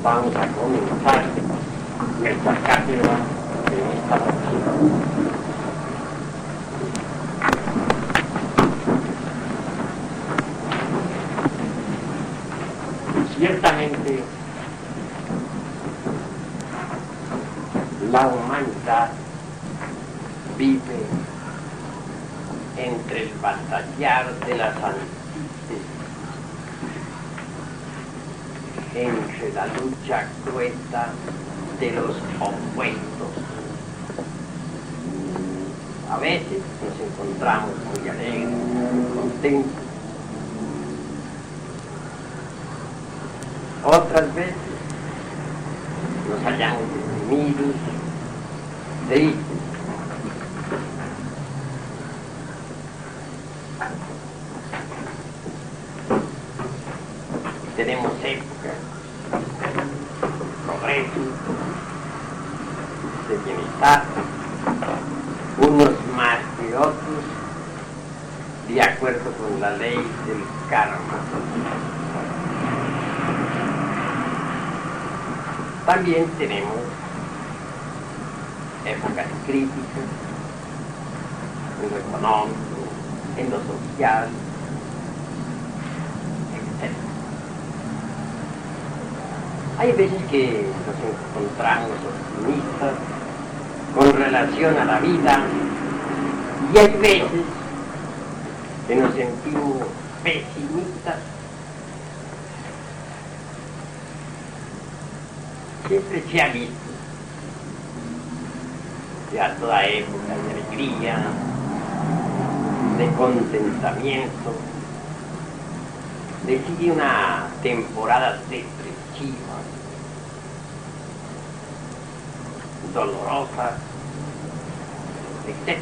vamos a comenzar nuestra cátedra en esta noche. Ciertamente, la humanidad vive entre el batallar de las antítesis, entre la lucha cruenta de los opuestos. A veces nos encontramos muy alegres, muy contentos. Otras veces nos hallamos deprimidos, tristes. Tenemos épocas de progreso, de bienestar, unos más que otros, de acuerdo con la ley del karma. También tenemos épocas críticas en lo económico, en lo social, etc. Hay veces que nos encontramos optimistas con relación a la vida y hay veces que nos sentimos pesimistas. Siempre se ha visto que a toda época de alegría, de contentamiento, le sigue una temporada depresiva, dolorosa, etc.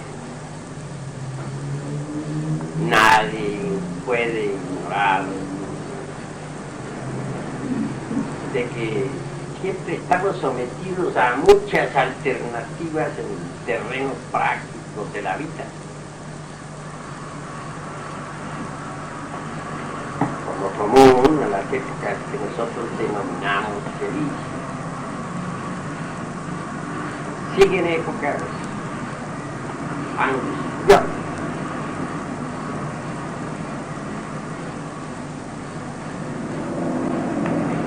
Nadie puede ignorar de que siempre estamos sometidos a muchas alternativas en terrenos prácticos de la vida. Por lo común, a las épocas que nosotros denominamos felices, siguen épocas angustiosas.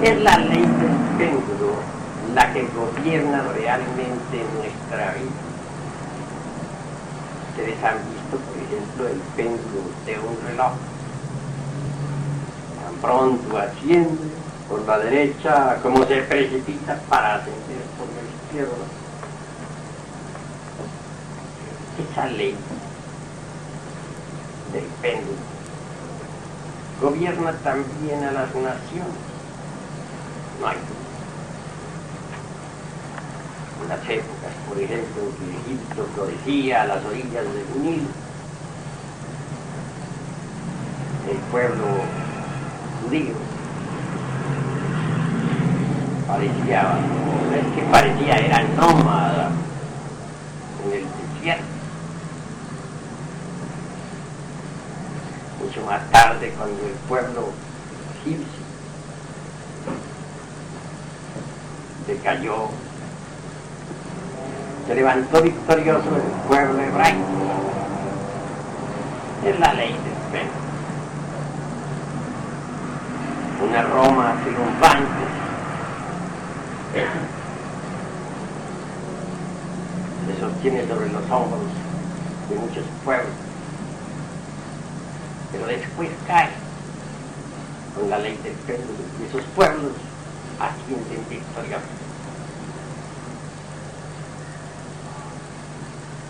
Es la ley del péndulo la que gobierna realmente nuestra vida. Ustedes han visto, por ejemplo, el péndulo de un reloj. Tan pronto asciende por la derecha como se precipita para ascender por la izquierda. Esa ley del péndulo gobierna también a las naciones. No hay duda. En las épocas, por ejemplo, en que Egipto florecía a las orillas del Nilo, el pueblo judío era nómada en el desierto. Mucho más tarde, cuando el pueblo egipcio decayó, se levantó victorioso el pueblo hebraico. Es la ley del péndulo. Una Roma triunfante se sostiene sobre los hombros de muchos pueblos, pero después cae con la ley del péndulo y esos pueblos ascienden victoriosos.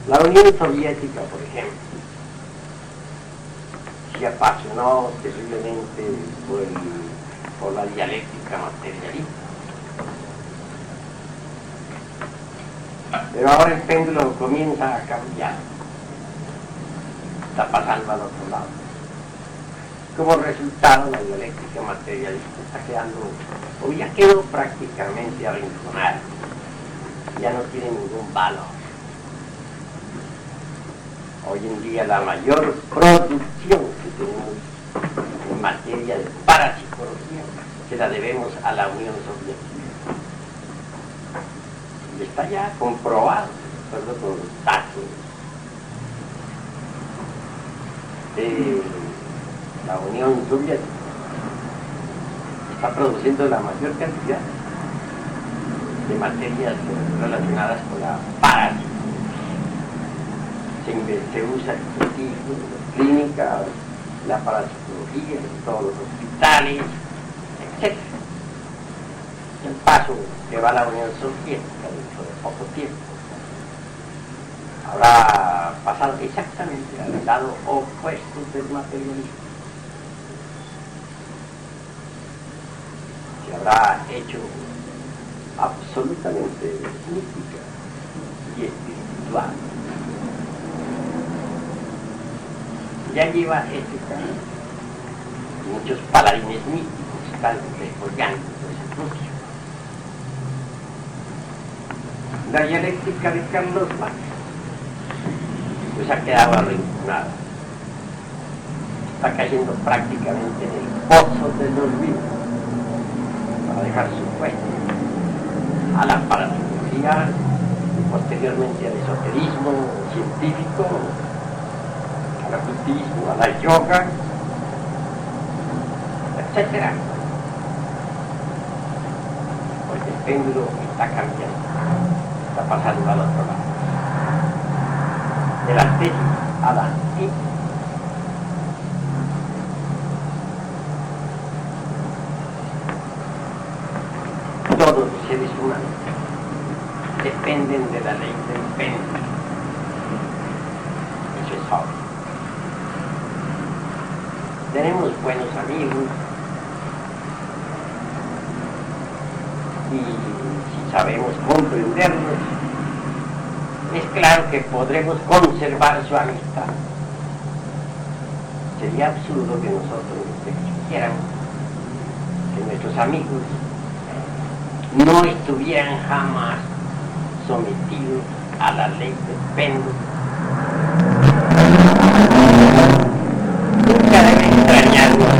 La Unión Soviética, por ejemplo, se apasionó terriblemente por la dialéctica materialista. Pero ahora el péndulo comienza a cambiar. Está pasando al otro lado. Como resultado, la dialéctica materialista está quedando, o ya quedó prácticamente arrinconada. Ya no tiene ningún valor. Hoy en día la mayor producción que tenemos en materia de parapsicología se la debemos a la Unión Soviética. Está ya comprobado, de acuerdo con los datos de la Unión Soviética, está produciendo la mayor cantidad de materias relacionadas con la parasitología. Se usa en clínica, la parasitología en todos los hospitales, etc. El paso que va a la Unión Soviética dentro de poco tiempo habrá pasado exactamente al lado opuesto del materialismo. Se habrá hecho absolutamente mística y espiritual. Ya lleva ese camino. Muchos paladines místicos están desarrollando ese proceso. La dialéctica de Carlos Marx pues ha quedado arrinconada. Está cayendo prácticamente en el pozo del olvido para dejar su puesto a la parapsicología y posteriormente al esoterismo científico, al ocultismo, a la yoga, etc. Porque el péndulo está cambiando, está pasando al otro lado. De la tesis a la antítesis. Todos los seres humanos dependen de la ley del péndulo. Eso es obvio. Tenemos buenos amigos y si sabemos comprendernos, es claro que podremos conservar su amistad. Sería absurdo que nosotros exigiéramos que nuestros amigos no estuvieran jamás sometidos a la ley del péndulo. Nunca debe extrañarnos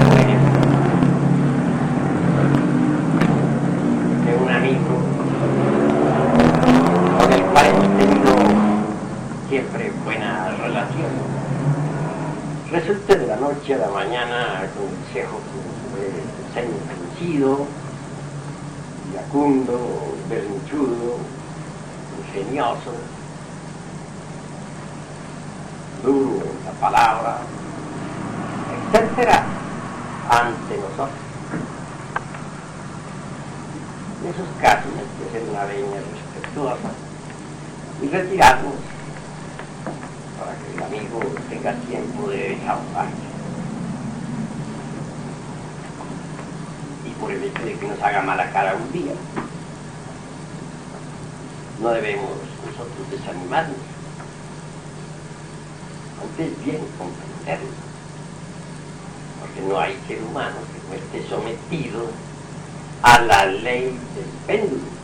que un amigo con el cual hemos tenido siempre buena relación resulte de la noche a la mañana con el ceño fruncido, iracundo, berrinchudo, ingenioso, duro en la palabra, etcétera, ante nosotros. En esos casos hay que hacer una veña respetuosa y retirarnos para que el amigo tenga tiempo de desahogarse. Y por el hecho de que nos haga mala cara un día, no debemos nosotros desanimarnos. Antes bien comprenderlo, porque no hay ser humano que no esté sometido a la ley del péndulo.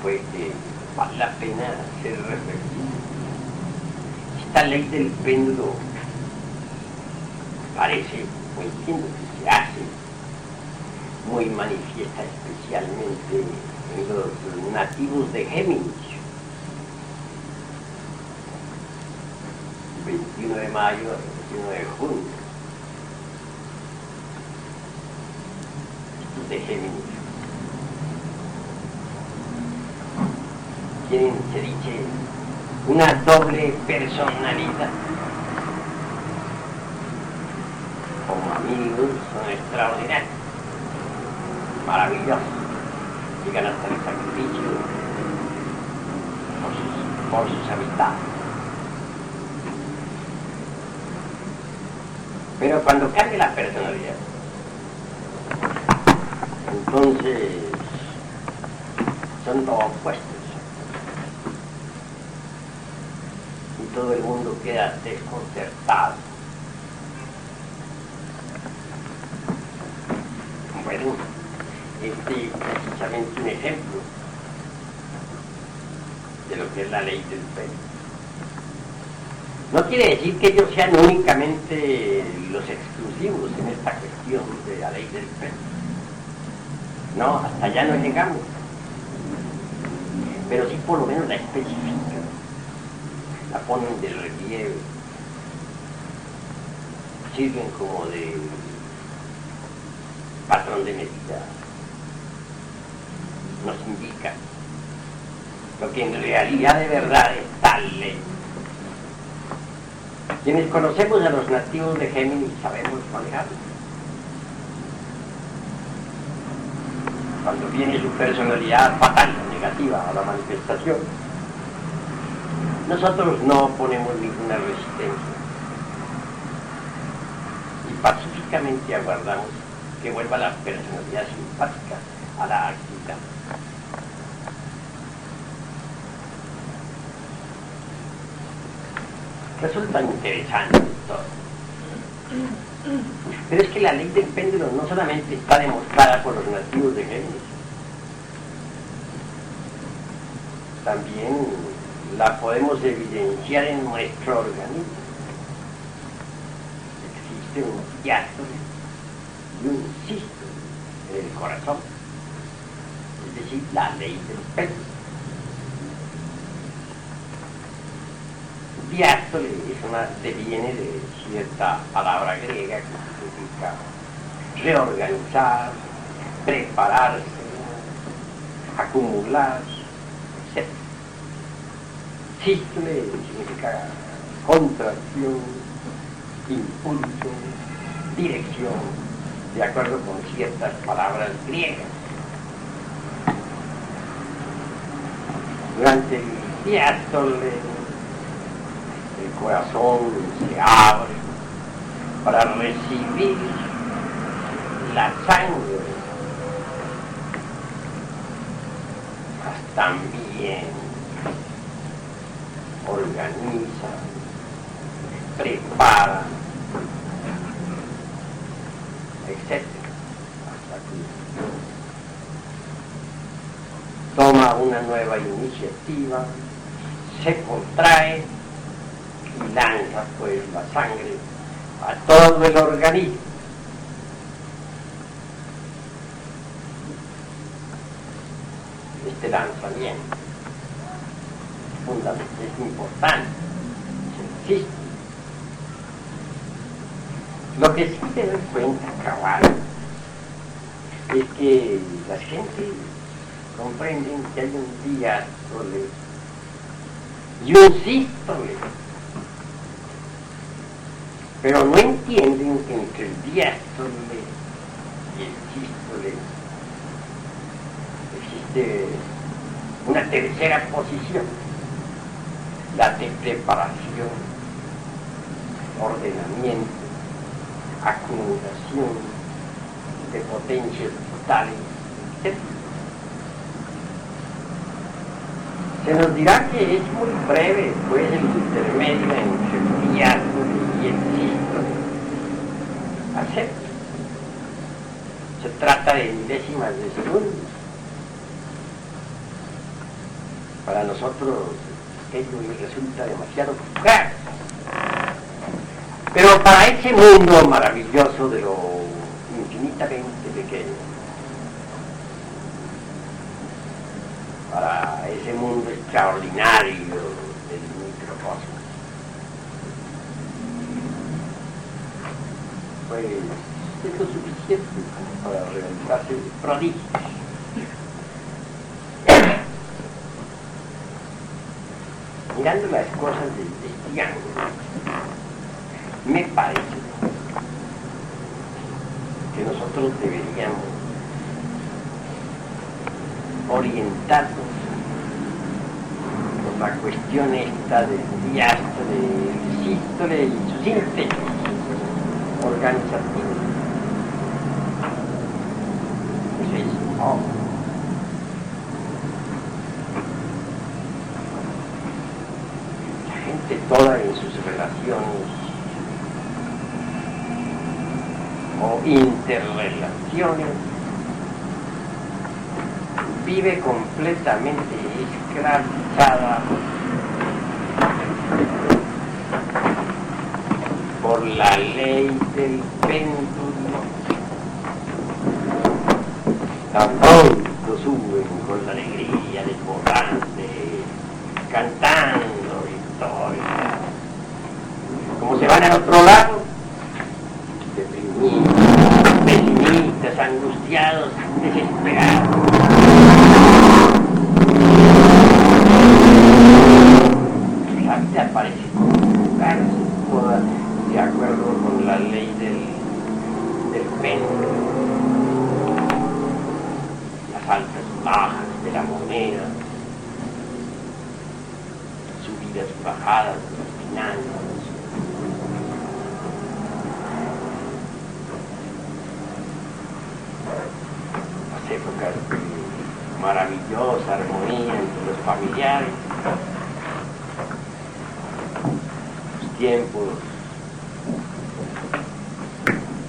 Pues vale la pena ser reflexivo. Esta ley del péndulo parece, o entiendo que se hace muy manifiesta especialmente en los nativos de Géminis. 21 de mayo al 21 de junio. Estos de Géminis tienen, se dice, una doble personalidad. Como amigos son extraordinarios, maravillosos, llegan hasta el sacrificio por sus amistades. Pero cuando cambia la personalidad, entonces son todos opuestos. Y todo el mundo queda desconcertado. Bueno, este es precisamente un ejemplo de lo que es la ley del péndulo. No quiere decir que ellos sean únicamente los exclusivos en esta cuestión de la ley del péndulo. No, hasta allá no llegamos. Pero sí por lo menos la especifican, la ponen de relieve, sirven como de patrón de medida, nos indican lo que en realidad de verdad es tal ley. Quienes conocemos a los nativos de Géminis sabemos manejarlo. Cuando viene su personalidad fatal, negativa a la manifestación, nosotros no ponemos ninguna resistencia y pacíficamente aguardamos que vuelva la personalidad simpática a la actividad. Resulta interesante todo. Pero es que la ley del péndulo no solamente está demostrada por los nativos de Géminis, también la podemos evidenciar en nuestro organismo. Existe un diástole y un sístole en el corazón, es decir, la ley del péndulo. Diástole viene de cierta palabra griega que significa reorganizar, prepararse, acumular, etc. Sístole significa contracción, impulso, dirección, de acuerdo con ciertas palabras griegas. Durante el diástole, el corazón se abre para recibir la sangre. También organiza, prepara, etc. Hasta aquí. Toma una nueva iniciativa, se contrae y lanza pues la sangre a todo el organismo. Este lanzamiento es importante, existe. Lo que sí te das cuenta, cabal, es que la gente comprenden que hay un diástole y un sístole, pero no entienden que entre el diástole y el sístole existe una tercera posición, la de preparación, ordenamiento, acumulación de potencias vitales, etc. Se nos dirá que es muy breve, pues, el intermedio entre el diástole y el sístole. Acepto. Se trata de milésimas de segundos. Para nosotros ello resulta demasiado fugaz. Pero para ese mundo maravilloso de lo infinitamente pequeño, para ese mundo extraordinario del microcosmos, pues es lo suficiente para realizarse prodigios. Mirando las cosas desde este ángulo, me parece que nosotros deberíamos orientarnos por la cuestión esta del diástole, del sístole y su síntesis organizativa. Eso es todo. Toda en sus relaciones o interrelaciones vive completamente esclavizada por la ley del péndulo. Tan pronto suben con la alegría desbordante, cantando victoria. Como se van al otro lado, deprimidos, pesimistas, angustiados, desesperados. La vida parece conjugarse toda de acuerdo con la ley del péndulo. Las altas y bajas de la moneda, subidas y bajadas de las finanzas. Las épocas de maravillosa armonía entre los familiares, los tiempos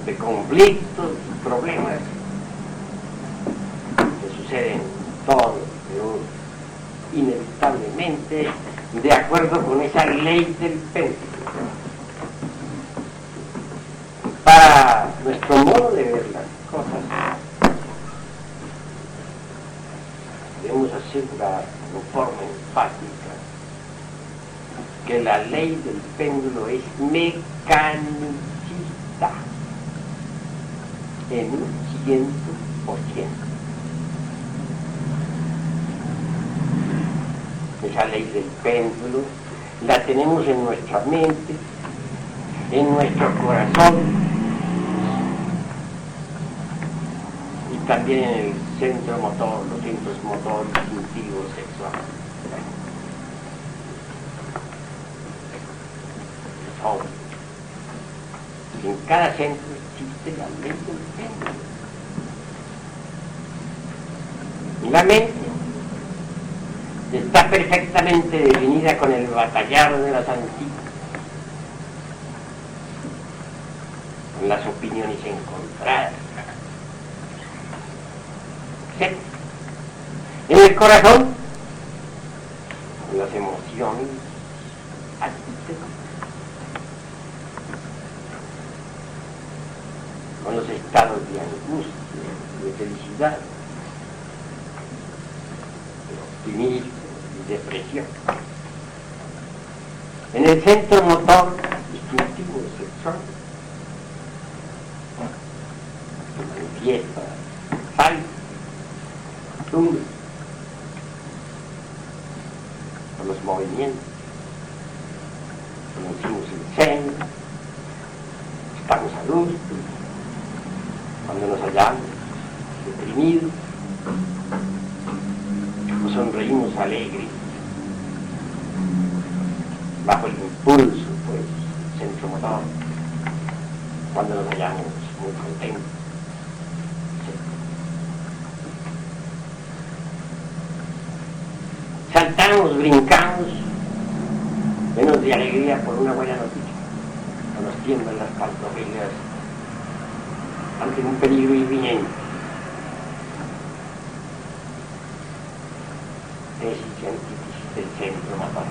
de conflictos y problemas que suceden todos, pero inevitablemente de acuerdo con esa ley del péndulo. Para nuestro modo de ver las cosas, debemos asegurar de forma enfática que la ley del péndulo es mecanicista en un 100%. Esa ley del péndulo la tenemos en nuestra mente, en nuestro corazón y también en el centro motor, los centros motor, instintivo, sexual. Es obvio que en cada centro existe la ley del péndulo. Y la mente está perfectamente definida con el batallar de las antiguas, con las opiniones encontradas, etc. En el corazón, con las emociones artísticas, con los estados de angustia, de felicidad, de optimismo y depresión. En el centro motor instintivo sexual se manifiesta salto, tumba, por los movimientos, conocimos el seno, estamos a gusto, cuando nos hallamos deprimidos, nos sonreímos alegres, bajo el impulso, pues, centro motor, cuando nos hallamos muy contentos. Saltamos, brincamos, llenos de alegría por una buena noticia, o nos tiemblan las pantorrillas ante un peligro inminente. Tesis y antítesis del centro motor.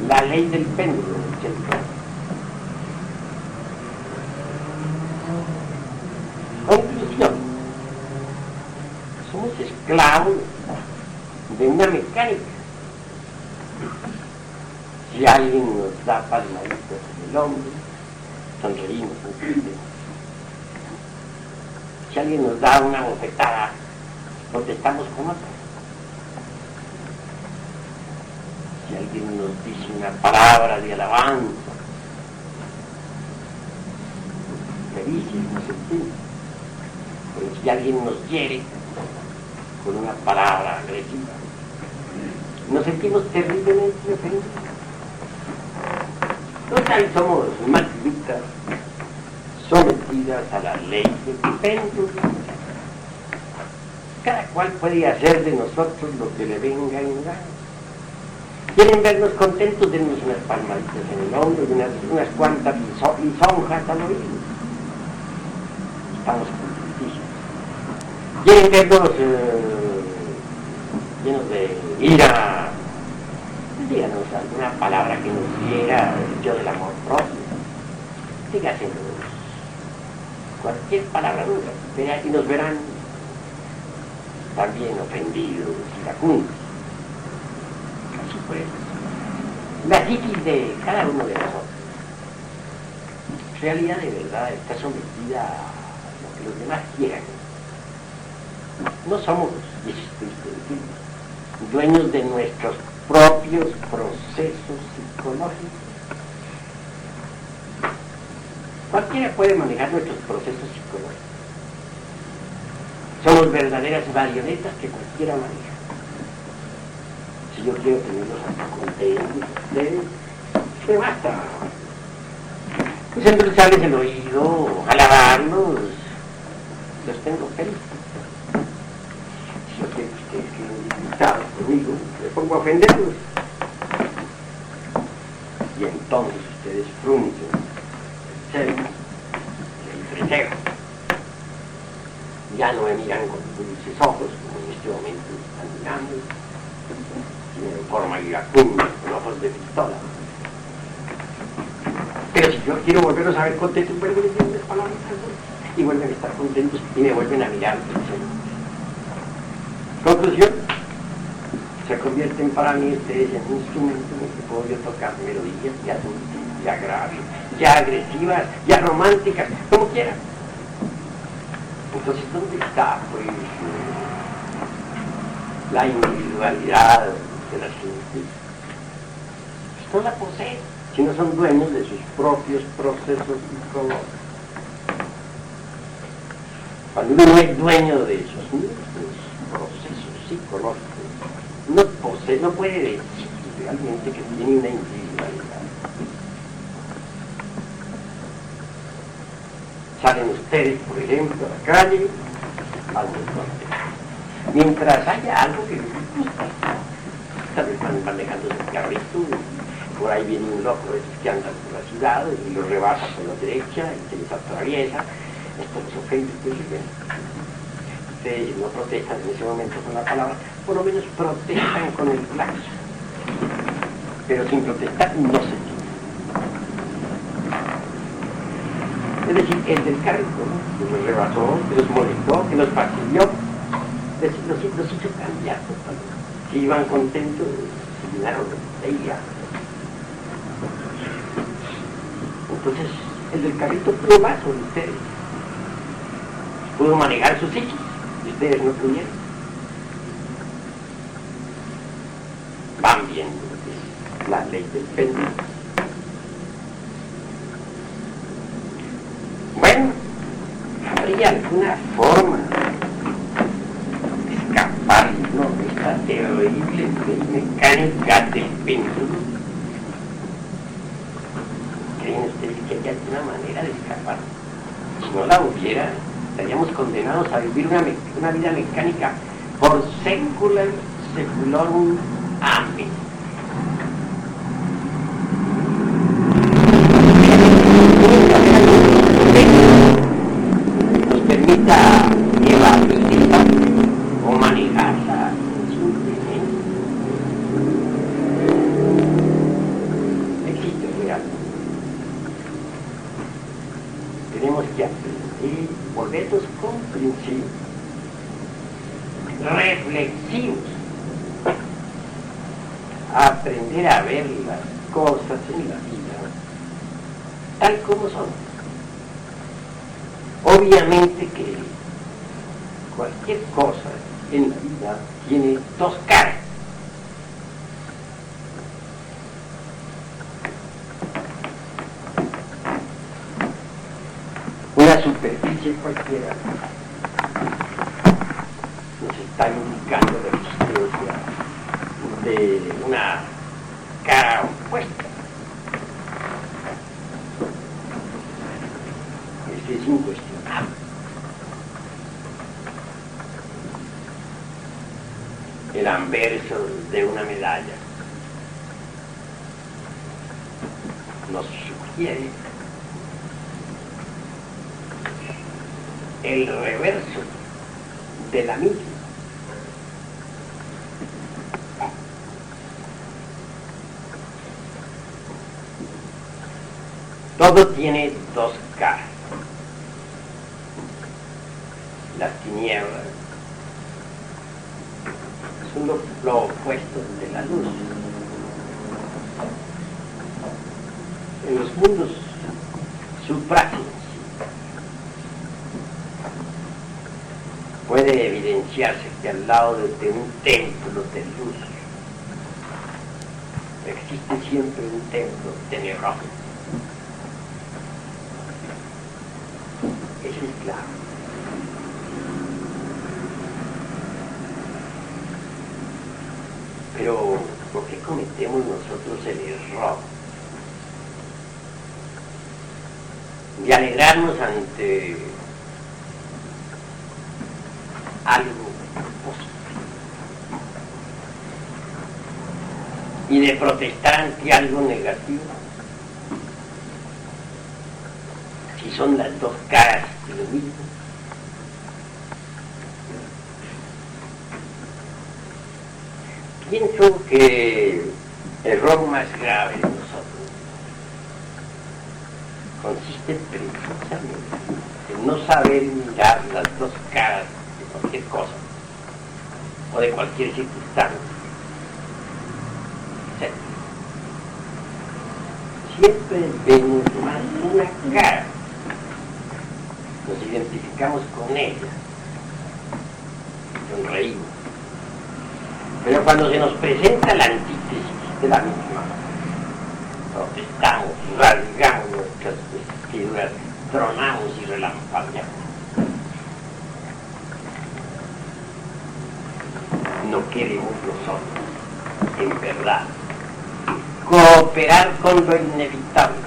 La ley del péndulo del centro. Conclusión. Somos esclavos de una mecánica. Si alguien nos da palmaditas en el hombro, sonreímos, si alguien nos da una bofetada, contestamos con otra. Si alguien nos dice una palabra de alabanza, felices nos sentimos. Pero si alguien nos hiere con una palabra agresiva, nos sentimos terriblemente ofendidos. Total, somos maquinitas sometidas a la ley del péndulo. Cada cual puede hacer de nosotros lo que le venga en gana. Quieren vernos contentos, dennos unas palmaditas en el hombro y unas cuantas lisonjas al oído. Estamos contentísimos. Quieren vernos llenos de ira, díganos alguna palabra que nos diera el yo del amor propio. Dígaselos. Cualquier palabra dura, y nos verán también ofendidos, iracundos. Así pues, la psiquis de cada uno de nosotros, en realidad de verdad, está sometida a lo que los demás quieran. No somos, y eso estoy seguro, dueños de nuestros propios procesos psicológicos. Cualquiera puede manejar nuestros procesos psicológicos. Somos verdaderas marionetas que cualquiera maneja. Si yo quiero tenerlos hasta contentos, ustedes, me basta. Pues endulzarles el oído, halagarlos, los tengo felices. Si yo quiero que ustedes queden disgustados conmigo, me pongo a ofenderlos. Y entonces ustedes fruncen el entrecejo. Ya no me miran con dulces ojos, como en este momento están mirando, sino en forma iracunda, con ojos de pistola. Pero si yo quiero volverlos a ver contentos, vuelven a decir unas palabras y vuelven a estar contentos y me vuelven a mirar. Conclusión, se convierten para mí ustedes en un instrumento en el que puedo yo tocar melodías ya dulces, ya graves, ya agresivas, ya románticas, como quieran. Entonces, ¿dónde está, pues, la individualidad de la gente? Pues no la poseen, si no son dueños de sus propios procesos psicológicos. Cuando uno no es dueño de esos mismos procesos psicológicos, no puede decir realmente que tiene una individualidad. Salen ustedes, por ejemplo, a la calle, van muy contentos. Mientras haya algo que les gusta, tal vez van manejando su carrito, por ahí viene un loco de esos que andan por la ciudad y los rebasa por la derecha y se les atraviesa, esto les ofende, pues ustedes no protestan en ese momento con la palabra, por lo menos protestan con el claxon, pero sin protestar no se tiene. Es decir, el del carrito, ¿no?, que los rebasó, que los molestó, que los fastidió, los hizo cambiar totalmente. Si iban contentos, se llenaron de ira. Entonces, el del carrito pudo más sobre ustedes. Pudo manejar sus psiquis, y ustedes no pudieron. Van viendo que es la ley del péndulo. Bueno, habría alguna forma de escapar, ¿no?, de esta terrible mecánica del péndulo. ¿Creen ustedes que hay alguna manera de escapar? Si no la hubiera, estaríamos condenados a vivir una vida mecánica por secular seculorum amen. Nos permita evadirla o manejarla simplemente. Existe realmente. Tenemos que aprender, volvernos comprensivos, reflexivos, a aprender a ver las cosas en la vida tal como son. Obviamente que cualquier cosa en la vida tiene dos caras. Una superficie cualquiera nos está indicando la existencia de una cara opuesta. Es incuestionable. El anverso de una medalla nos sugiere el reverso de la misma. Todo tiene dos caras. Las tinieblas son lo opuesto de la luz. En los mundos suprasensibles puede evidenciarse que al lado de un templo de luz existe siempre un templo tenebroso. Eso es claro. Pero, ¿por qué cometemos nosotros el error de alegrarnos ante algo positivo y de protestar ante algo negativo? Si son las dos caras de lo mismo. Pienso que el error más grave de nosotros consiste precisamente en no saber mirar las dos caras de cualquier cosa o de cualquier circunstancia. Siempre vemos más una cara, nos identificamos con ella, sonreímos. Pero cuando se nos presenta la antítesis de la misma, protestamos, rasgamos nuestras vestiduras, tronamos y relampagueamos. No queremos nosotros, en verdad, cooperar con lo inevitable.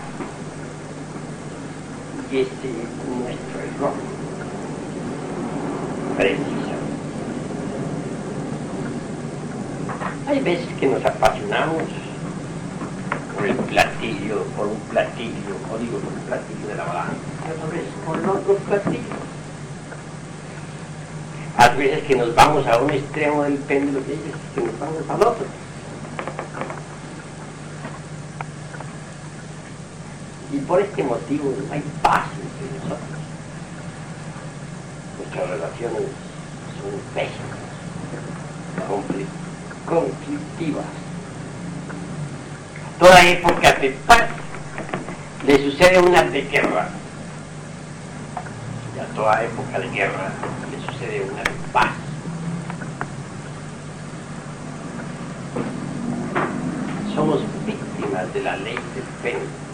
Y este es nuestro error. Precisamente. Hay veces que nos apasionamos por un platillo, o por un platillo de la balanza, y otras veces por el otro platillo. Hay veces que nos vamos a un extremo del péndulo y hay veces que nos vamos al otro. Y por este motivo no hay paz entre nosotros. Nuestras relaciones son pésimas, conflictivas. A toda época de paz le sucede una de guerra. Y a toda época de guerra le sucede una de paz. Somos víctimas de la ley del péndulo.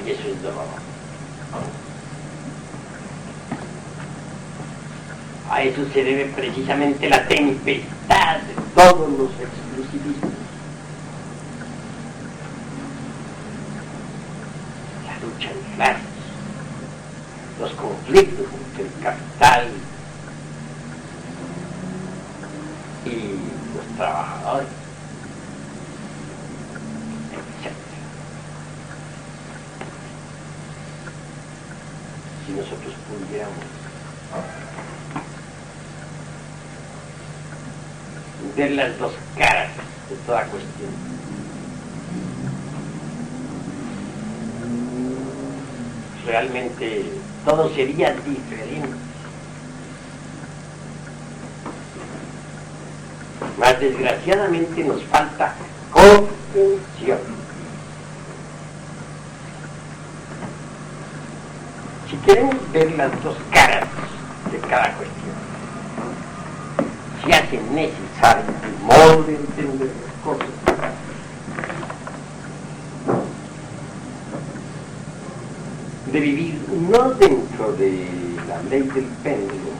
Y eso es doloroso. A eso se debe precisamente la tempestad de todos los exclusivismos. La lucha de clases, los conflictos entre el capital y los trabajadores, etc. Si nosotros pudiéramos ver las dos caras de toda cuestión, realmente todo sería diferente. Mas desgraciadamente nos falta comprensión. Si queremos ver las dos caras de cada cuestión, se hace necesario el modo de entender las cosas. De vivir no dentro de la ley del péndulo,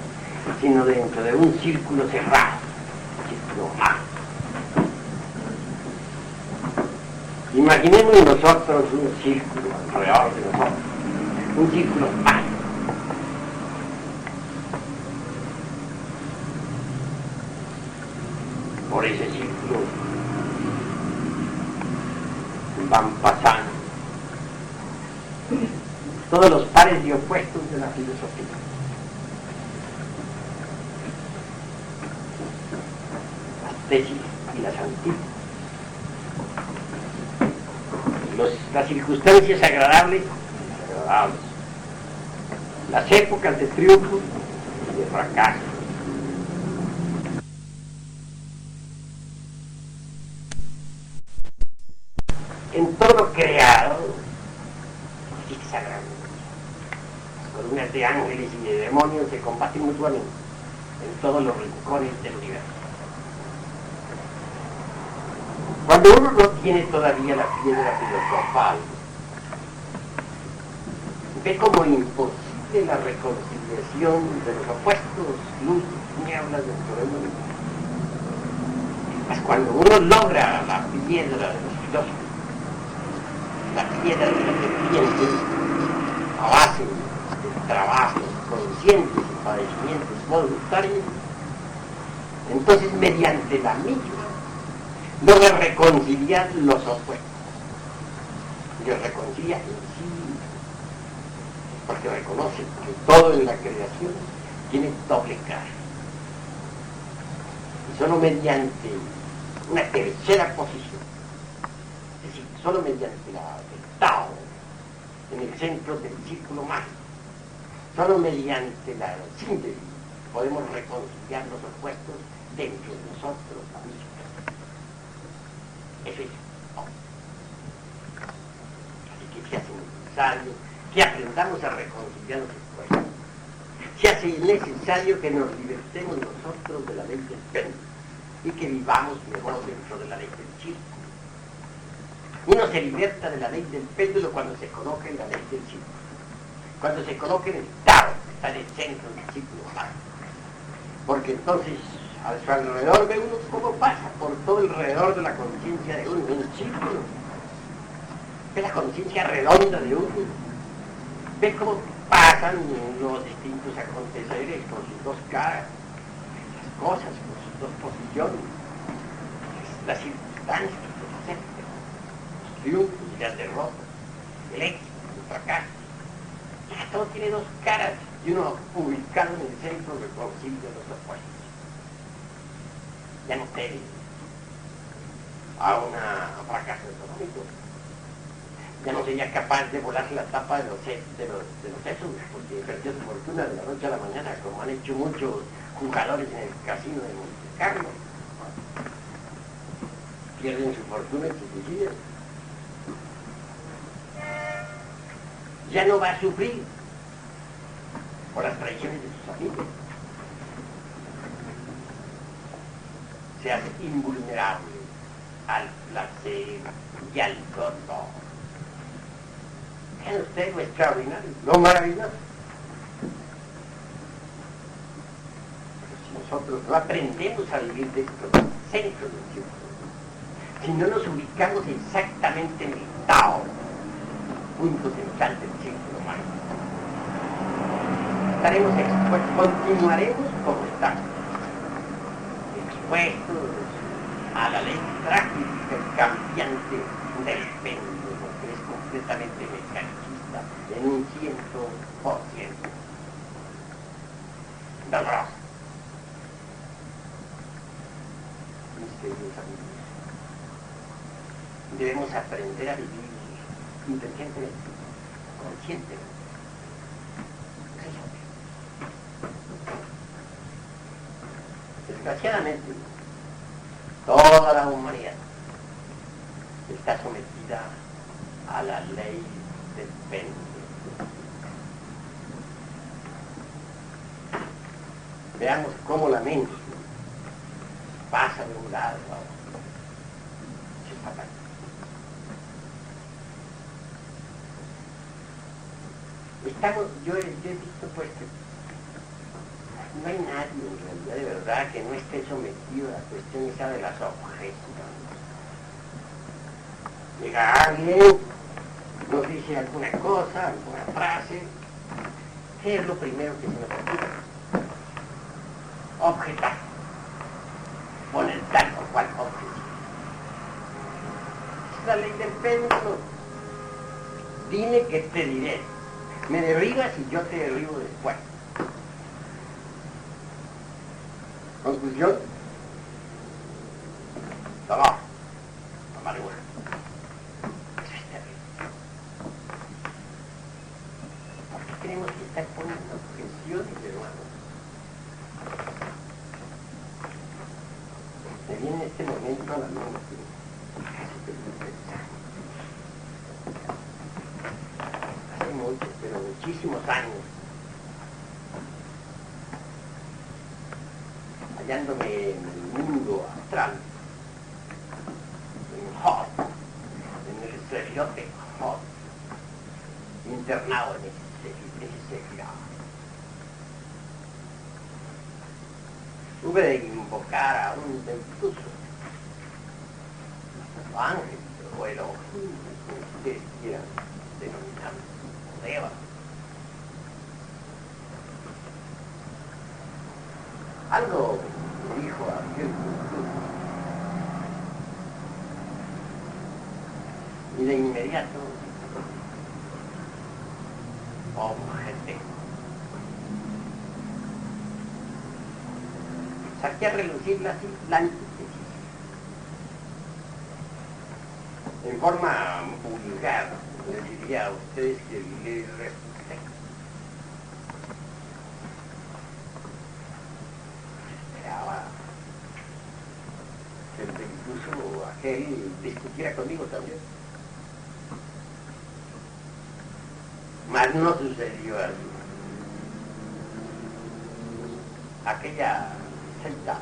sino dentro de un círculo cerrado, un círculo mágico. Imaginemos nosotros un círculo alrededor de nosotros, un círculo mágico. Por ese círculo van pasando todos los pares y opuestos de la filosofía. Las tesis y las antítesis. las circunstancias agradables y desagradables, las épocas de triunfo y de fracaso. En todo lo creado existe esa gran lucha. Las columnas de ángeles y de demonios se combaten mutuamente en todos los rincones del universo. Cuando uno no tiene todavía la piedra filosofal, ve como imposible la reconciliación de los opuestos, luz y tinieblas dentro del mundo. Mas cuando uno logra la piedra de los filósofos, la piedra de los serpientes, a base de trabajos conscientes y padecimientos voluntarios, entonces mediante la misma logra reconciliar los opuestos. Y los reconcilia en sí, porque reconoce que todo en la creación tiene doble cara. Y solo mediante una tercera posición, es decir, solo mediante la del Tao, en el centro del círculo mágico, solo mediante la síntesis podemos reconciliar los opuestos dentro de nosotros mismos. Eso es todo. Así que se hace necesario que aprendamos a reconciliar los opuestos. Se hace necesario que nos libertemos nosotros de la ley del péndulo y que vivamos mejor dentro de la ley del círculo. Uno se liberta de la ley del péndulo cuando se coloca en la ley del círculo. Cuando se coloca en el Tao, que está en el centro del círculo mágico. Porque entonces a su alrededor ve uno cómo pasa por todo alrededor de la conciencia de uno, en un círculo. Ve la conciencia redonda de uno. Ve cómo pasan los distintos aconteceres con sus dos caras, las cosas con sus dos posiciones, las circunstancias, los aceptos, los triunfos y las derrotas, el éxito, el fracaso. Ya todo tiene dos caras y uno ubicado en el centro reconcilia los opuestos. Ya no teme a un fracaso económico. Ya no sería capaz de volar la tapa de los sesos, porque perdió su fortuna de la noche a la mañana, como han hecho muchos jugadores en el casino de Monte Carlo. Pierden su fortuna y se suicidan. Ya no va a sufrir por las traiciones de sus amigos. Se hace invulnerable al placer y al dolor. Vean ustedes lo extraordinario, lo maravilloso. Pero si nosotros no aprendemos a vivir dentro del centro del círculo, si no nos ubicamos exactamente en el Tao, punto central del círculo mágico, estaremos expuestos, continuaremos como estamos, expuestos a la ley trágica y cambiante del péndulo, que es completamente mecanicista en un 100%. Doloroso. Mis queridos amigos, debemos aprender a vivir inteligentemente, conscientemente. Desgraciadamente, toda la humanidad está sometida a la ley del péndulo. Veamos cómo la mente pasa de un lado a otro. Se está pasando. Yo he visto pues que no hay nadie en realidad de verdad que no esté sometido a la cuestión esa de las objeciones. Llega alguien, nos dice alguna cosa, alguna frase, ¿qué es lo primero que se nos ocurre? Objetar, poner tal o cual objeción. Es la ley del péndulo. Dime que te diré. Me derribas y yo te derribo después. Conclusión. Dolor. Amargura. Eso es terrible. estar poniendo objeciones, hermano. Me viene en este momento a la mente. Hace muchos, pero muchísimos años, hallándome en el mundo astral, en Hot, en el seriote Hot, internado en ese grado. Tuve de invocar a un ventuso, ángel, o el ojo, como ustedes quieran denominarlo, o Deva. Algo me dijo aquel ventuso, y de inmediato objeté. Saqué a relucir la antítesis. En forma vulgar, le diría a ustedes que le refuté. Esperaba que incluso aquel discutiera conmigo también. Mas no sucedió así. Aquella celda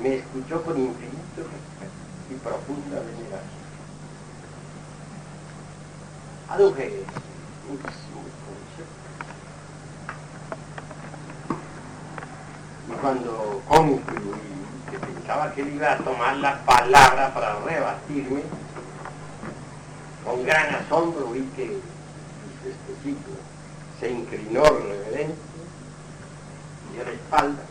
me escuchó con infinito respeto y profunda veneración. Aduje muchísimos conceptos. Y cuando concluí que pensaba que él iba a tomar la palabra para rebatirme, con gran asombro vi que mi específico se inclinó reverente, dio la espalda,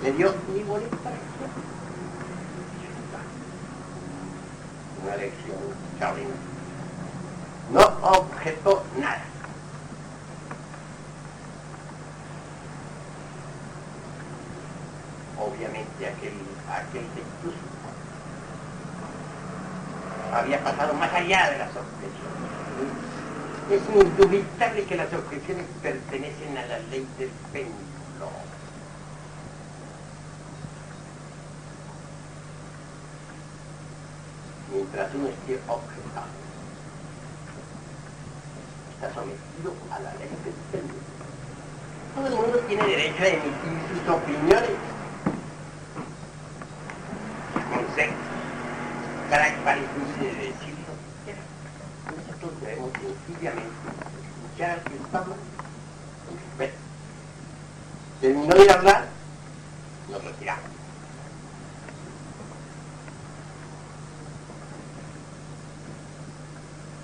le dio mi bonita lección. Una lección extraordinaria. No objetó nada. Obviamente aquel incluso había pasado más allá de las objeciones. Es indubitable que las objeciones pertenecen a la ley del péndulo. Mientras uno esté objetado, está sometido a la ley del péndulo. Todo el mundo tiene derecho a emitir sus opiniones, consejos. Cada cual es libre de decir lo que quiera. Nosotros debemos sencillamente escuchar al que está hablando con respeto. Terminó de hablar, nos retiramos.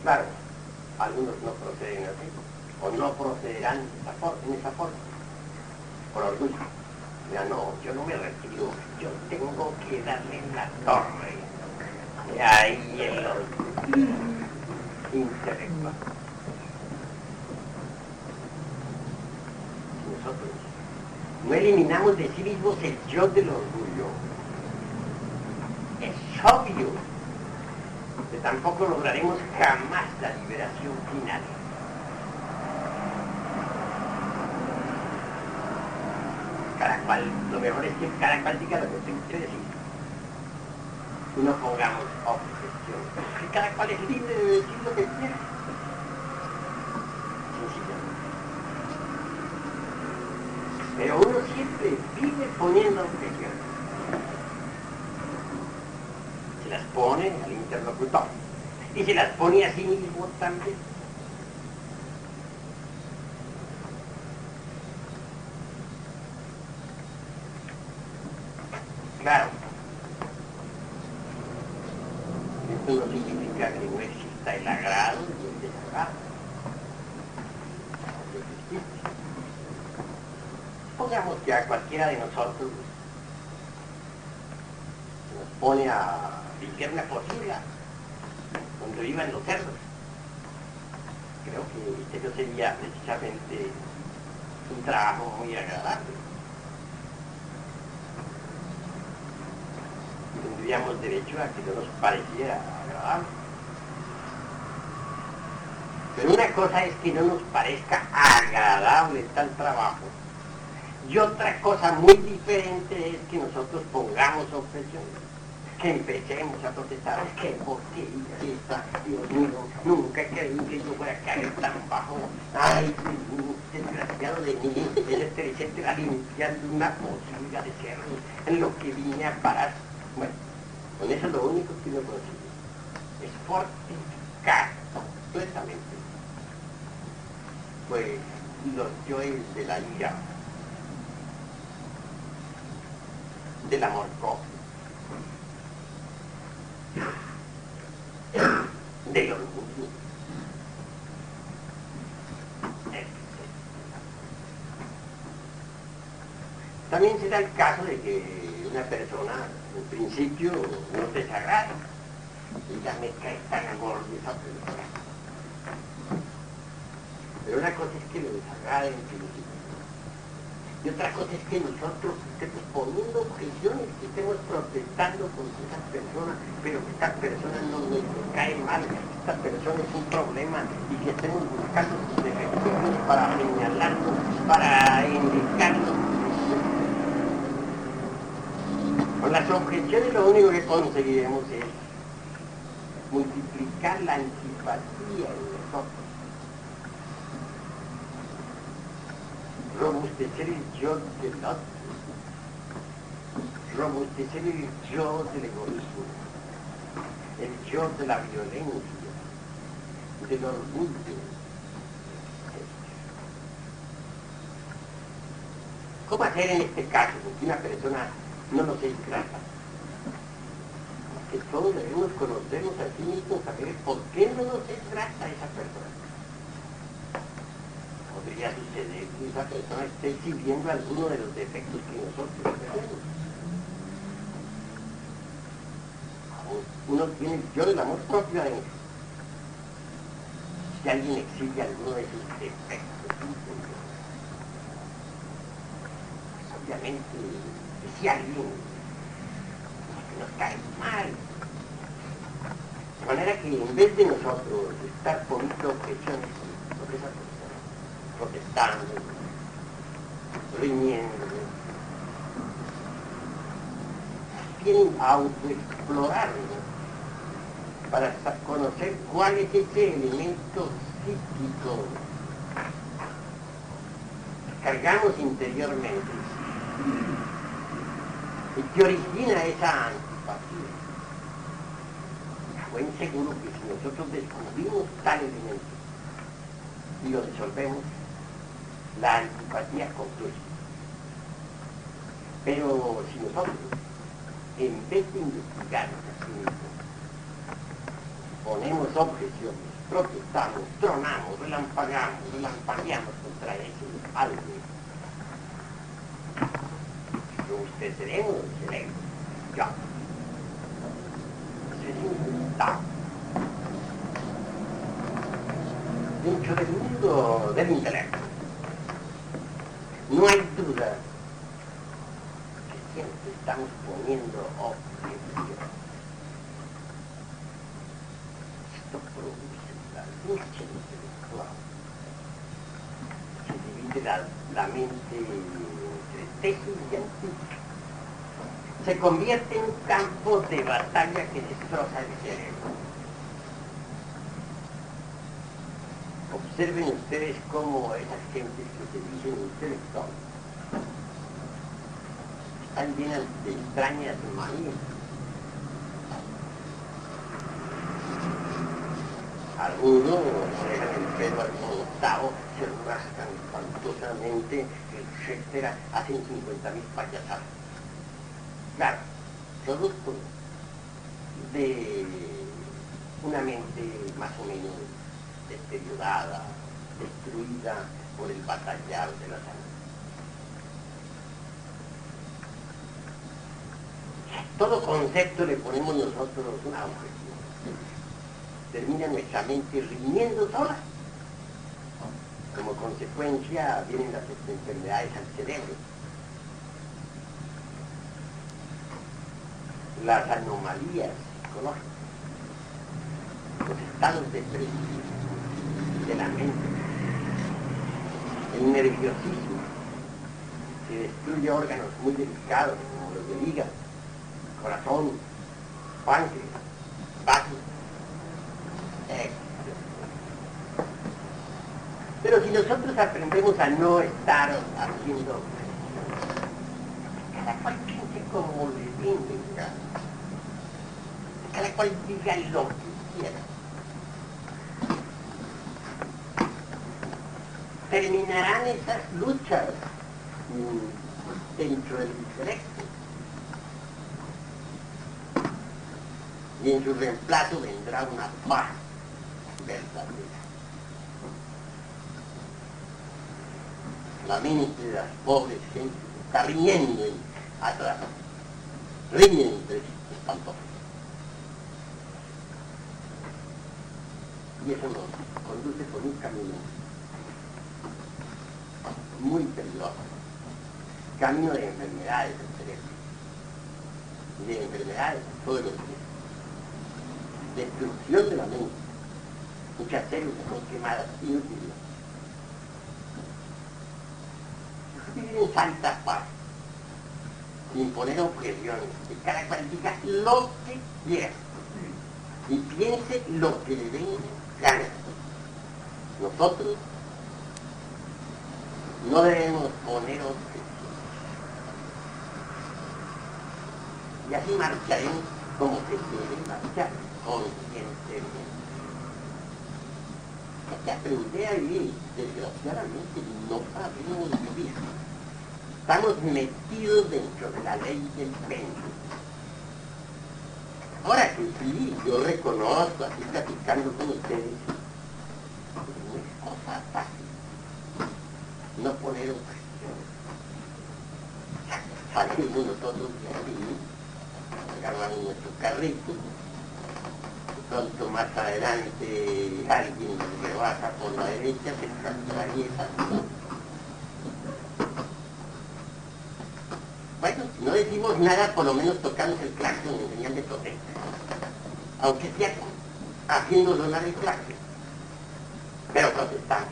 Claro, algunos no proceden así, o no procederán en esa forma, por orgullo. Ya no, yo no me retiro, yo tengo que darle en la torre. Y ahí el orgullo intelectual. Si nosotros no eliminamos de sí mismos el yo del orgullo, es obvio que tampoco lograremos jamás la liberación final. Cada cual, lo mejor es que cada cual diga lo que usted quiere decir. Y no pongamos objeción. Que cada cual es libre de decir lo que quiera. Sencillamente. Pero uno siempre vive poniendo objeciones. Se las pone al interlocutor. Y se las pone a sí mismo también. Claro. Esto no significa que no exista el agrado y el desagrado. Porque existe. Supongamos que a cualquiera de nosotros se nos pone a limpiar una cocina donde vivan los cerdos. Creo que eso sería precisamente un trabajo muy agradable. Donde tendríamos derecho a que no nos pareciera agradable. Pero una cosa es que no nos parezca agradable tal trabajo, y otra cosa muy diferente es que nosotros pongamos objeciones, que empecemos a protestar. Es que, ¿por qué hice esta? Dios mío, nunca creí que yo fuera a caer tan bajo. Ay, desgraciado de mí, etcétera, etcétera, limpiando una posibilidad de ser en lo que vine a parar. Bueno, con eso lo único que uno consigue es fortificar completamente pues los yoes de la ira, del amor propio, del orgullo, etc. También se da el caso de que una persona en principio no te desagrade y ya me cae tan gordo esa persona. Pero una cosa es que lo desagrade en principio. Y otra cosa es que nosotros estemos poniendo objeciones, que estemos protestando contra esas personas, pero que esta persona no nos cae mal, que esta persona es un problema y que estemos buscando sus defectos para señalarlos, para indicarlos. Con las objeciones lo único que conseguiremos es multiplicar la antipatía en nosotros, robustecer el yo del otro, robustecer el yo del egoísmo, el yo de la violencia, del orgullo, etc. ¿Cómo hacer en este caso? Porque una persona no nos es grata. Que todos debemos conocernos a sí mismos, saber por qué no nos es grata esa persona. Podría suceder que esa persona esté exhibiendo alguno de los defectos que nosotros tenemos. Uno tiene el yo del amor propio adentro. Si alguien exhibe alguno de sus defectos, pues obviamente, si alguien nos cae mal. De manera que en vez de nosotros estar poniendo objeciones sobre esa persona, protestando, riñendo, quieren autoexplorarnos para conocer cuál es ese elemento psíquico que cargamos interiormente y que origina esa antipatía. Buen seguro que si nosotros descubrimos tal elemento y lo resolvemos, la antipatía concluye. Pero si nosotros, en vez de investigarnos a sí mismos, ponemos objeciones, protestamos, tronamos, relampagueamos contra ese algo, robusteceremos el cerebro, ya. Dentro del mundo del intelecto no hay duda que siempre estamos poniendo objeciones. Esto produce la lucha intelectual. Se divide la mente entre tesis y antítesis. Se convierte en un campo de batalla que destroza el cerebro. Observen ustedes cómo esas gentes que se dicen intelectuales están llenas de extrañas manías. Algunos se dejan el pelo alborotado, se rascan espantosamente, etcétera, hacen 50.000 payasadas. Claro, producto de una mente más o menos deteriorada, destruida por el batallar de la salud. Todo concepto le ponemos nosotros una objeción. Termina nuestra mente riñendo sola. Como consecuencia vienen las enfermedades al cerebro. las anomalías psicológicas, los estados depresivos de la mente, el nerviosismo, que destruye órganos muy delicados como los del hígado, corazón, páncreas, vasos, etc. Pero si nosotros aprendemos a no estar haciendo, cada cual piense como le venga, cada cual diga lo que quiera, terminarán esas luchas dentro del intelecto y en su reemplazo vendrá una paz verdadera. La mente de las pobres gentes está riñendo atrás, riñen entre sí, espantosos. Y eso nos conduce por un camino muy peligroso, camino de enfermedades del cerebro, de enfermedades de todos los días, destrucción de la mente, muchas células son quemadas inútiles. Vivir en santa paz, sin poner objeciones, que cada cual diga lo que quiera y piense lo que le den ganas. Nosotros no debemos poner objeciones. Y así marcharemos como se debe marchar, conscientemente. Es que aprender a vivir, desgraciadamente, no sabemos vivir. Estamos metidos dentro de la ley del péndulo. Ahora que sí, yo reconozco, así platicando con ustedes, no es cosa fácil no poner objeciones. Salimos nosotros de aquí, agarramos nuestro carrito, pronto más adelante alguien le baja por la derecha, se atraviesa. Bueno, si no decimos nada, por lo menos tocamos el claxon en señal de protesta, aunque sea haciendo sonar el claxon, pero protestamos.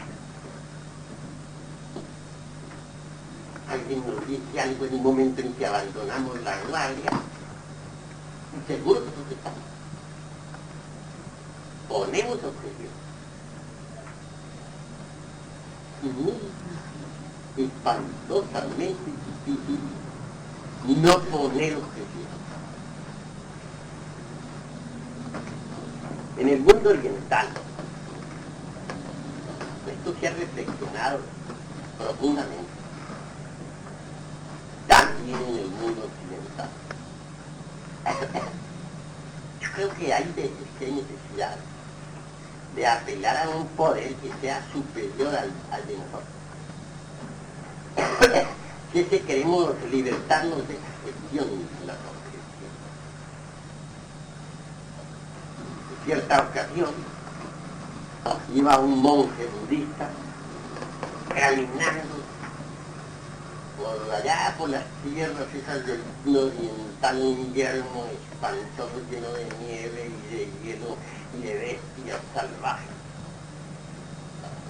Alguien nos dice algo en un momento en que abandonamos la guardia, y seguro que protestamos. Ponemos objeciones. Muy espantosamente difícil no poner objeciones. En el mundo oriental, esto se ha reflexionado profundamente. También en el mundo occidental. Yo creo que hay necesidad de apelar a un poder que sea superior al de nosotros. Si es que queremos libertarnos de esa cuestión de las objeciones. En cierta ocasión, iba un monje budista caminando por allá, por las tierras esas del oriental, un invierno espantoso, lleno de nieve y de hielo y de bestias salvajes.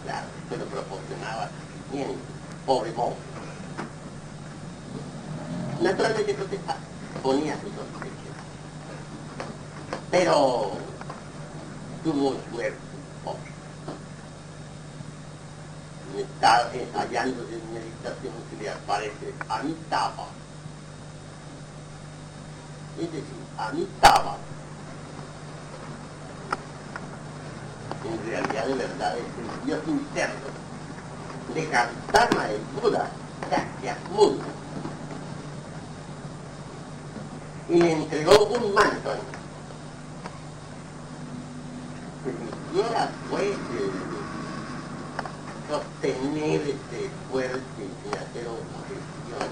Claro, esto lo proporcionaba suficiente, pobre monje. Naturalmente protestaba, ponía sus objeciones. Pero tuvo suerte, pobre. Está hallándose en meditación que le aparece Amitabha. Es decir, Amitabha en realidad de verdad es el Dios interno de Gautama, el Buda, Shakyamuni, y le entregó un manto que ni siquiera fue sostener fuerte sin hacer objeción,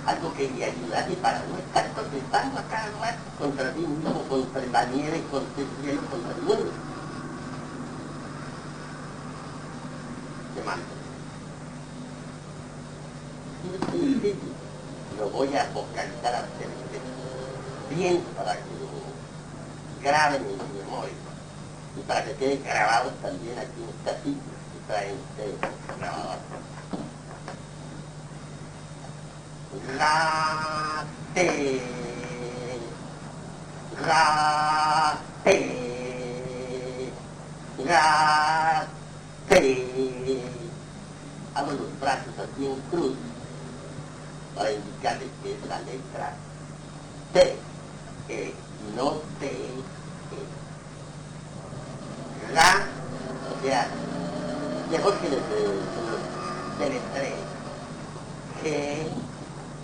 algo que le ayudase para no estar protestando a cada rato contra sí mismo, contra la nieve, contra el cielo, contra el mundo. De manto. Y lo voy a focalizar a ustedes. bien para que lo graben en mi memoria y para que queden grabados también aquí en esta cita que traen ustedes grabador. Ra, te, ra, te, ra, te. Hago los brazos así en cruz para indicarles que es la letra T, no T, la, o sea, mejor que les deletré, G,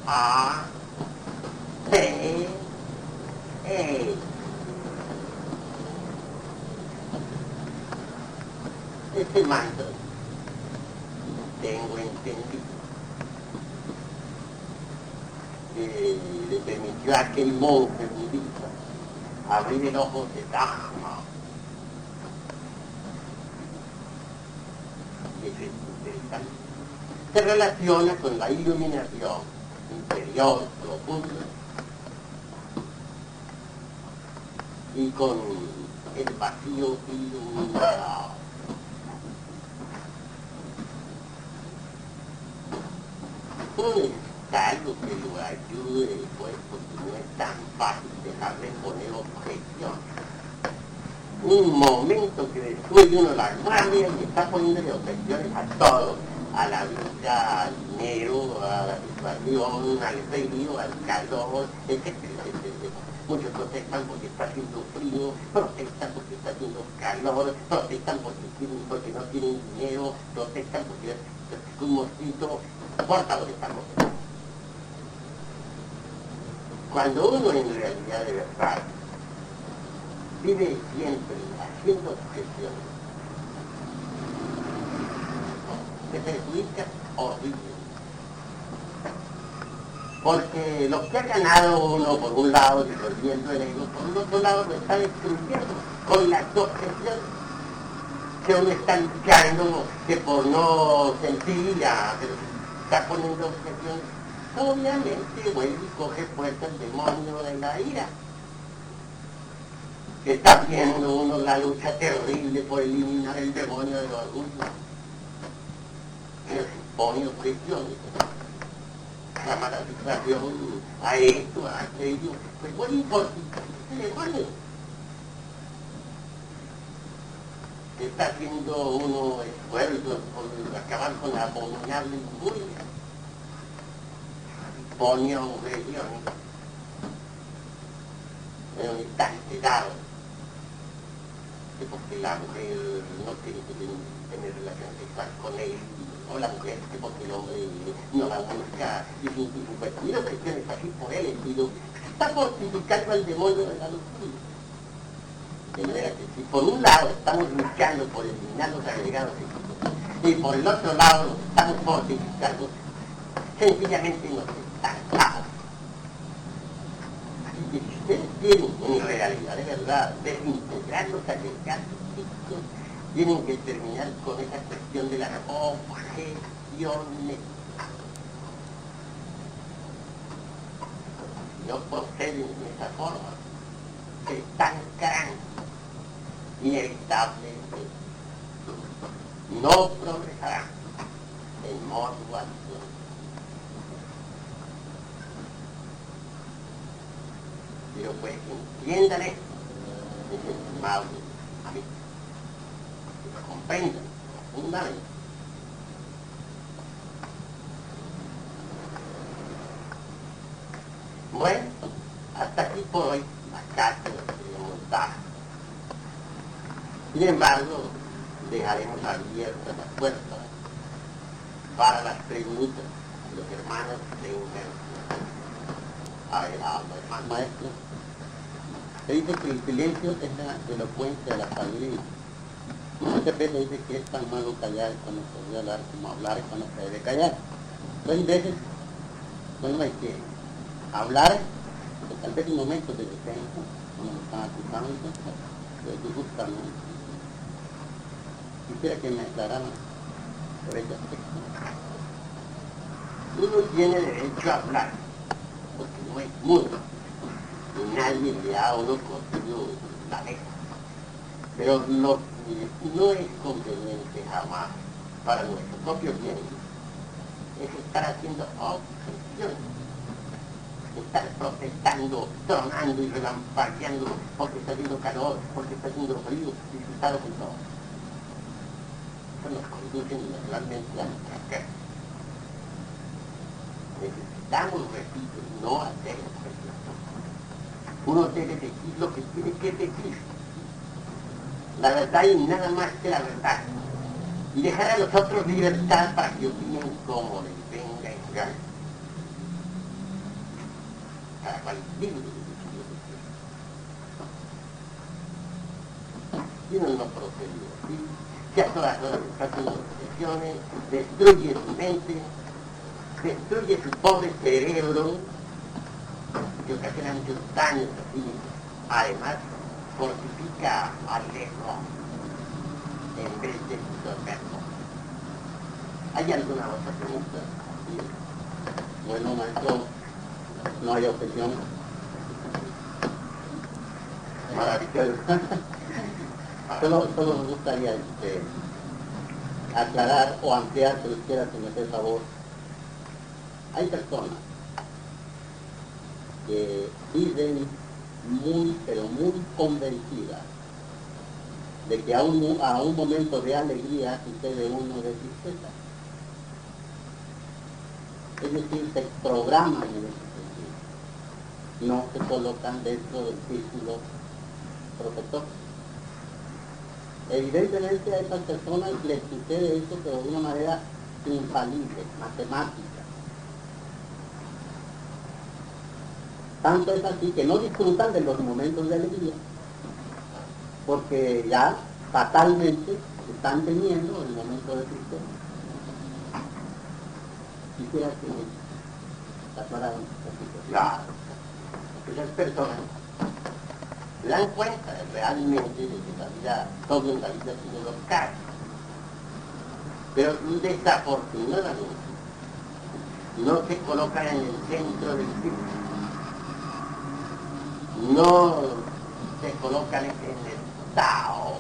A, T, E. Este mando tengo entendido que le permitió a aquel monje budista abrir el ojo de Dhamma. Y eso es interesante. Se relaciona con la iluminación interior profunda y con el vacío iluminado. No necesita algo que lo ayude, pues, porque no es tan fácil dejarle poner objeción. Un momento que destruye uno la guardia y está poniéndole objeciones a todo, a la vida, al dinero, a la situación, al frío, al calor, etc. Muchos protestan porque está haciendo frío, protestan porque está haciendo calor, protestan porque no tienen dinero, protestan porque es un mosquito, importa lo que estamos haciendo. Cuando uno en realidad de verdad vive siempre haciendo objeciones, se perjudica horrible. Porque lo que ha ganado uno por un lado disolviendo el ego, por un otro lado lo está destruyendo con las objeciones que uno está luchando, que por no sentir ya, pero está poniendo objeciones. Obviamente vuelve y coge fuerza el demonio de la ira. Que está viendo uno la lucha terrible por eliminar el demonio del orgullo. Que pone objeciones. Llama la situación a esto, a aquello. Pues muy importante, el demonio. Que está haciendo uno esfuerzos por acabar con la abominable injuria. Pone objeciones. Pero está enterado. Porque la mujer no tiene que tener relación sexual con él, o la mujer que porque el hombre no la busca, y sin cuestiones así por el estilo, está fortificando al demonio de la locura. De manera que si por un lado estamos luchando por eliminar los agregados y por el otro lado los estamos fortificando, sencillamente nos estancamos. Y si ustedes tienen en realidad de verdad desintegrar los agregados físicos, tienen que terminar con esa cuestión de las objeciones. Si no proceden de esa forma, se estancarán inevitablemente, no progresarán en modulación. Pero pues entiendan esto, mis estimados amigos, que lo comprendan profundamente. Bueno, hasta aquí por hoy la cátedra de montaje. Sin embargo, dejaremos abiertas las puertas para las preguntas que los hermanos tengan. A ver, hermano maestro. Se dice que el silencio es la elocuencia de la sabiduría. Muchas veces dice que es tan malo callar cuando se debe hablar como hablar cuando se debe callar. Entonces, hay veces, bueno, hay que hablar, pues, tal vez en momentos de defensa, cuando me están acusando, pues justamente. Quisiera que me aclararan sobre este aspecto. Uno tiene derecho a hablar, porque no es mudo. nadie le ha a uno corrido la letra. Pero lo que no es conveniente jamás para nuestro propio bien es estar haciendo objeciones, estar protestando, tronando y relampagueando porque está haciendo calor, porque está haciendo frío, disfrutado con todo. Eso nos conduce naturalmente al fracaso. Necesitamos, repito, no hacer objeciones. Uno debe decir lo que tiene que decir. La verdad y nada más que la verdad. Y dejar a los otros libertad para que opinen como les venga en gana. Cada cual libre de decir lo que quiere. Si uno no procede así, que a todas horas está haciendo objeciones, destruye su mente, destruye su pobre cerebro, que ocasiona muchos daños así. Además, fortifica al error en vez de disolverlo. ¿Hay alguna otra pregunta? Sí. Bueno, maestro, no hay objeción. Maravilloso. Solo me gustaría aclarar o ampliar, si usted quiera, si me hace favor. Hay personas que viven muy, pero muy convencidas de que a un momento de alegría sucede uno de tristeza. Es decir, se programan en ese sentido. No se colocan dentro del círculo protector. Evidentemente a esas personas les sucede eso, pero de una manera infalible, matemática. Tanto es así que no disfrutan de los momentos de alegría, porque ya fatalmente están teniendo el momento de tristeza. Quisiera que me aclararan esta situación. Claro. Esas personas se dan cuenta realmente de que la vida, todo en la vida tiene los casos. Pero desafortunadamente no se colocan en el centro del círculo. No se colocan en el Tao.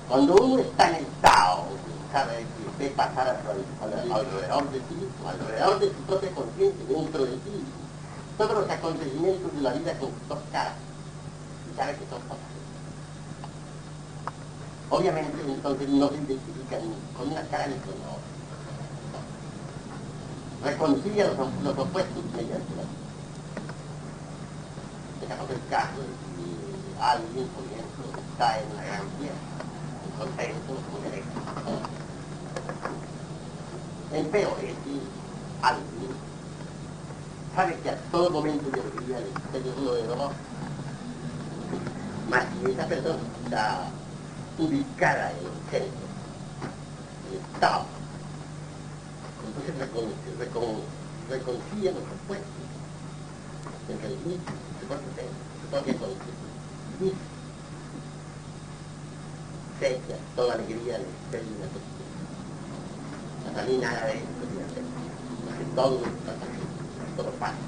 Cuando uno está en el Tao, sabe que ve pasar alrededor de sí, alrededor de su propia conciencia, dentro de sí, todos los acontecimientos de la vida con sus dos caras, y sabe que son pasajeros. Obviamente entonces no se identifican con una cara ni con la otra. Reconcilia los opuestos mediante la vida. Dejamos el caso de que alguien, por ejemplo, está en una gran fiesta, muy contento, muy alegre. Empero es que alguien sabe que a todo momento de alegría le sucede uno de dolor. Mas si esa persona está ubicada en el centro, en el Tao, entonces reconcilia los opuestos. Entre el mismo, su propia conciencia. Sé que a toda alegría le sucede una tristeza. A mí nada de esto tiene que hacer. Porque todo es pasajero, todo pasa.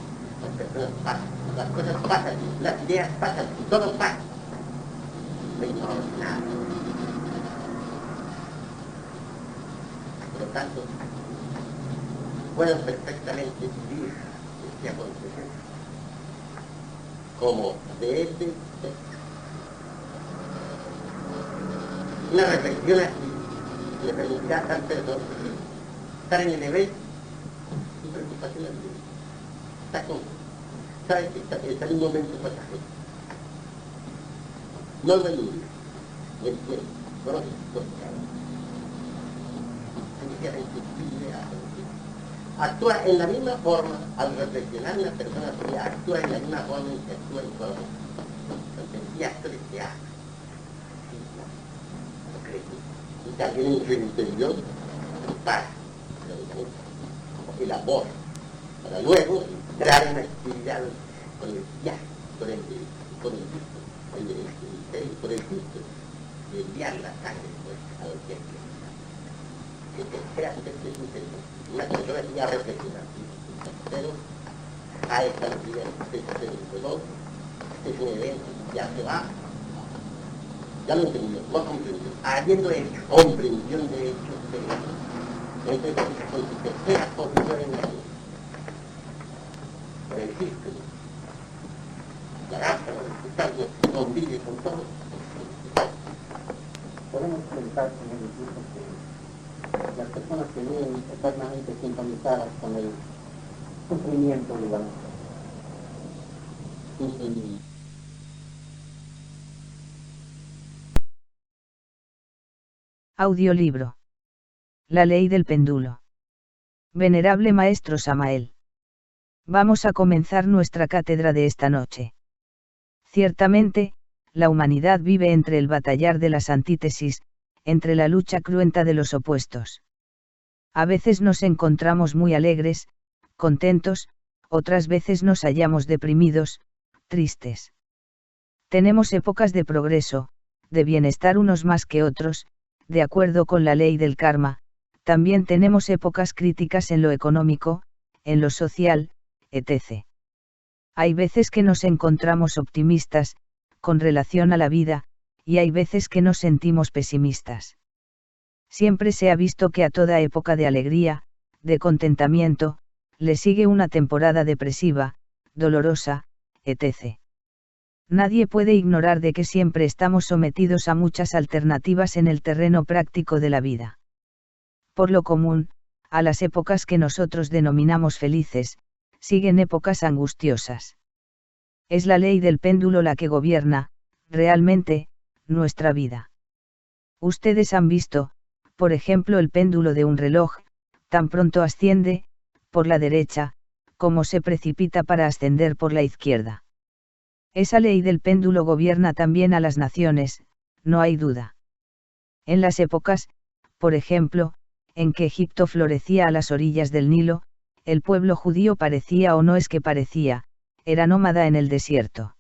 Las personas pasan, las cosas pasan, las ideas pasan, todo pasa. No ignoro nada. Por lo tanto, puedo perfectamente vivir este acontecimiento como debe ser. Una reflexión así le permitirá a tal persona estar en el evento sin preocupación alguna. Está con, sabe que está en un momento pasajero. No lo elude, lo entiende, conoce sus cosas. Sencillamente vive a actúa en la misma forma, al reflexionar una persona fría, actúa en la misma forma en que actúa el cuerpo. Entonces, y actores que hace. Sí, no cree. Y también en su interior, prepara, elabora, para luego entrar en la actividad con el viaje, por el gusto, por el gusto de enviar la sangre pues, a los que una persona que ya reflexiona, pero a esta actividad. Este es un reloj, este es un evento, ya se va. Ya lo entendió, no comprendió. Habiendo hecho comprensión de hechos, entonces con su tercera posición en la vida. Por el círculo. La raza, ¿no? Convive con todo. Podemos pensar en el discurso que las personas que viven eternamente sintonizadas con el sufrimiento, digamos, sufren. Audiolibro. La ley del péndulo. Venerable Maestro Samael. Vamos a comenzar nuestra cátedra de esta noche. Ciertamente, la humanidad vive entre el batallar de las antítesis, entre la lucha cruenta de los opuestos. A veces nos encontramos muy alegres, contentos, otras veces nos hallamos deprimidos, tristes. Tenemos épocas de progreso, de bienestar unos más que otros, de acuerdo con la ley del karma, también tenemos épocas críticas en lo económico, en lo social, etc. Hay veces que nos encontramos optimistas, con relación a la vida, y hay veces que nos sentimos pesimistas. Siempre se ha visto que a toda época de alegría, de contentamiento, le sigue una temporada depresiva, dolorosa, etc. Nadie puede ignorar de que siempre estamos sometidos a muchas alternativas en el terreno práctico de la vida. Por lo común, a las épocas que nosotros denominamos felices, siguen épocas angustiosas. Es la ley del péndulo la que gobierna, realmente, nuestra vida. Ustedes han visto, por ejemplo, el péndulo de un reloj, tan pronto asciende, por la derecha, como se precipita para ascender por la izquierda. Esa ley del péndulo gobierna también a las naciones, no hay duda. En las épocas, por ejemplo, en que Egipto florecía a las orillas del Nilo, el pueblo judío parecía o no es que parecía, era nómada en el desierto.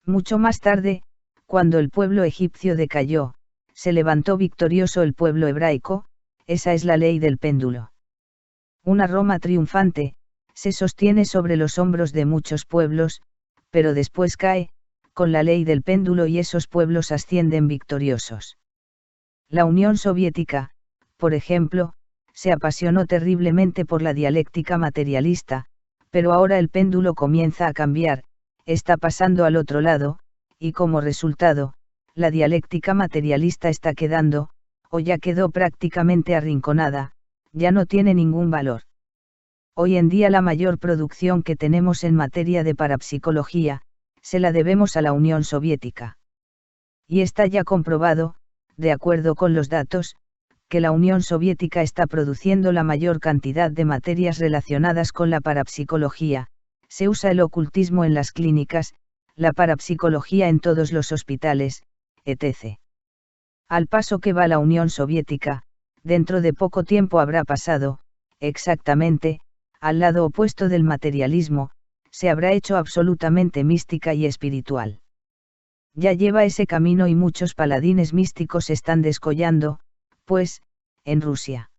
Mucho más tarde, cuando el pueblo egipcio decayó, se levantó victorioso el pueblo hebraico, esa es la ley del péndulo. Una Roma triunfante, se sostiene sobre los hombros de muchos pueblos, pero después cae, con la ley del péndulo y esos pueblos ascienden victoriosos. La Unión Soviética, por ejemplo, se apasionó terriblemente por la dialéctica materialista, pero ahora el péndulo comienza a cambiar, está pasando al otro lado, y como resultado, la dialéctica materialista está quedando, o ya quedó prácticamente arrinconada, ya no tiene ningún valor. Hoy en día la mayor producción que tenemos en materia de parapsicología, se la debemos a la Unión Soviética. Y está ya comprobado, de acuerdo con los datos, que la Unión Soviética está produciendo la mayor cantidad de materias relacionadas con la parapsicología, se usa el ocultismo en las clínicas, la parapsicología en todos los hospitales, etc. Al paso que va la Unión Soviética, dentro de poco tiempo habrá pasado, exactamente, al lado opuesto del materialismo, se habrá hecho absolutamente mística y espiritual. Ya lleva ese camino y muchos paladines místicos están descollando, pues, en Rusia.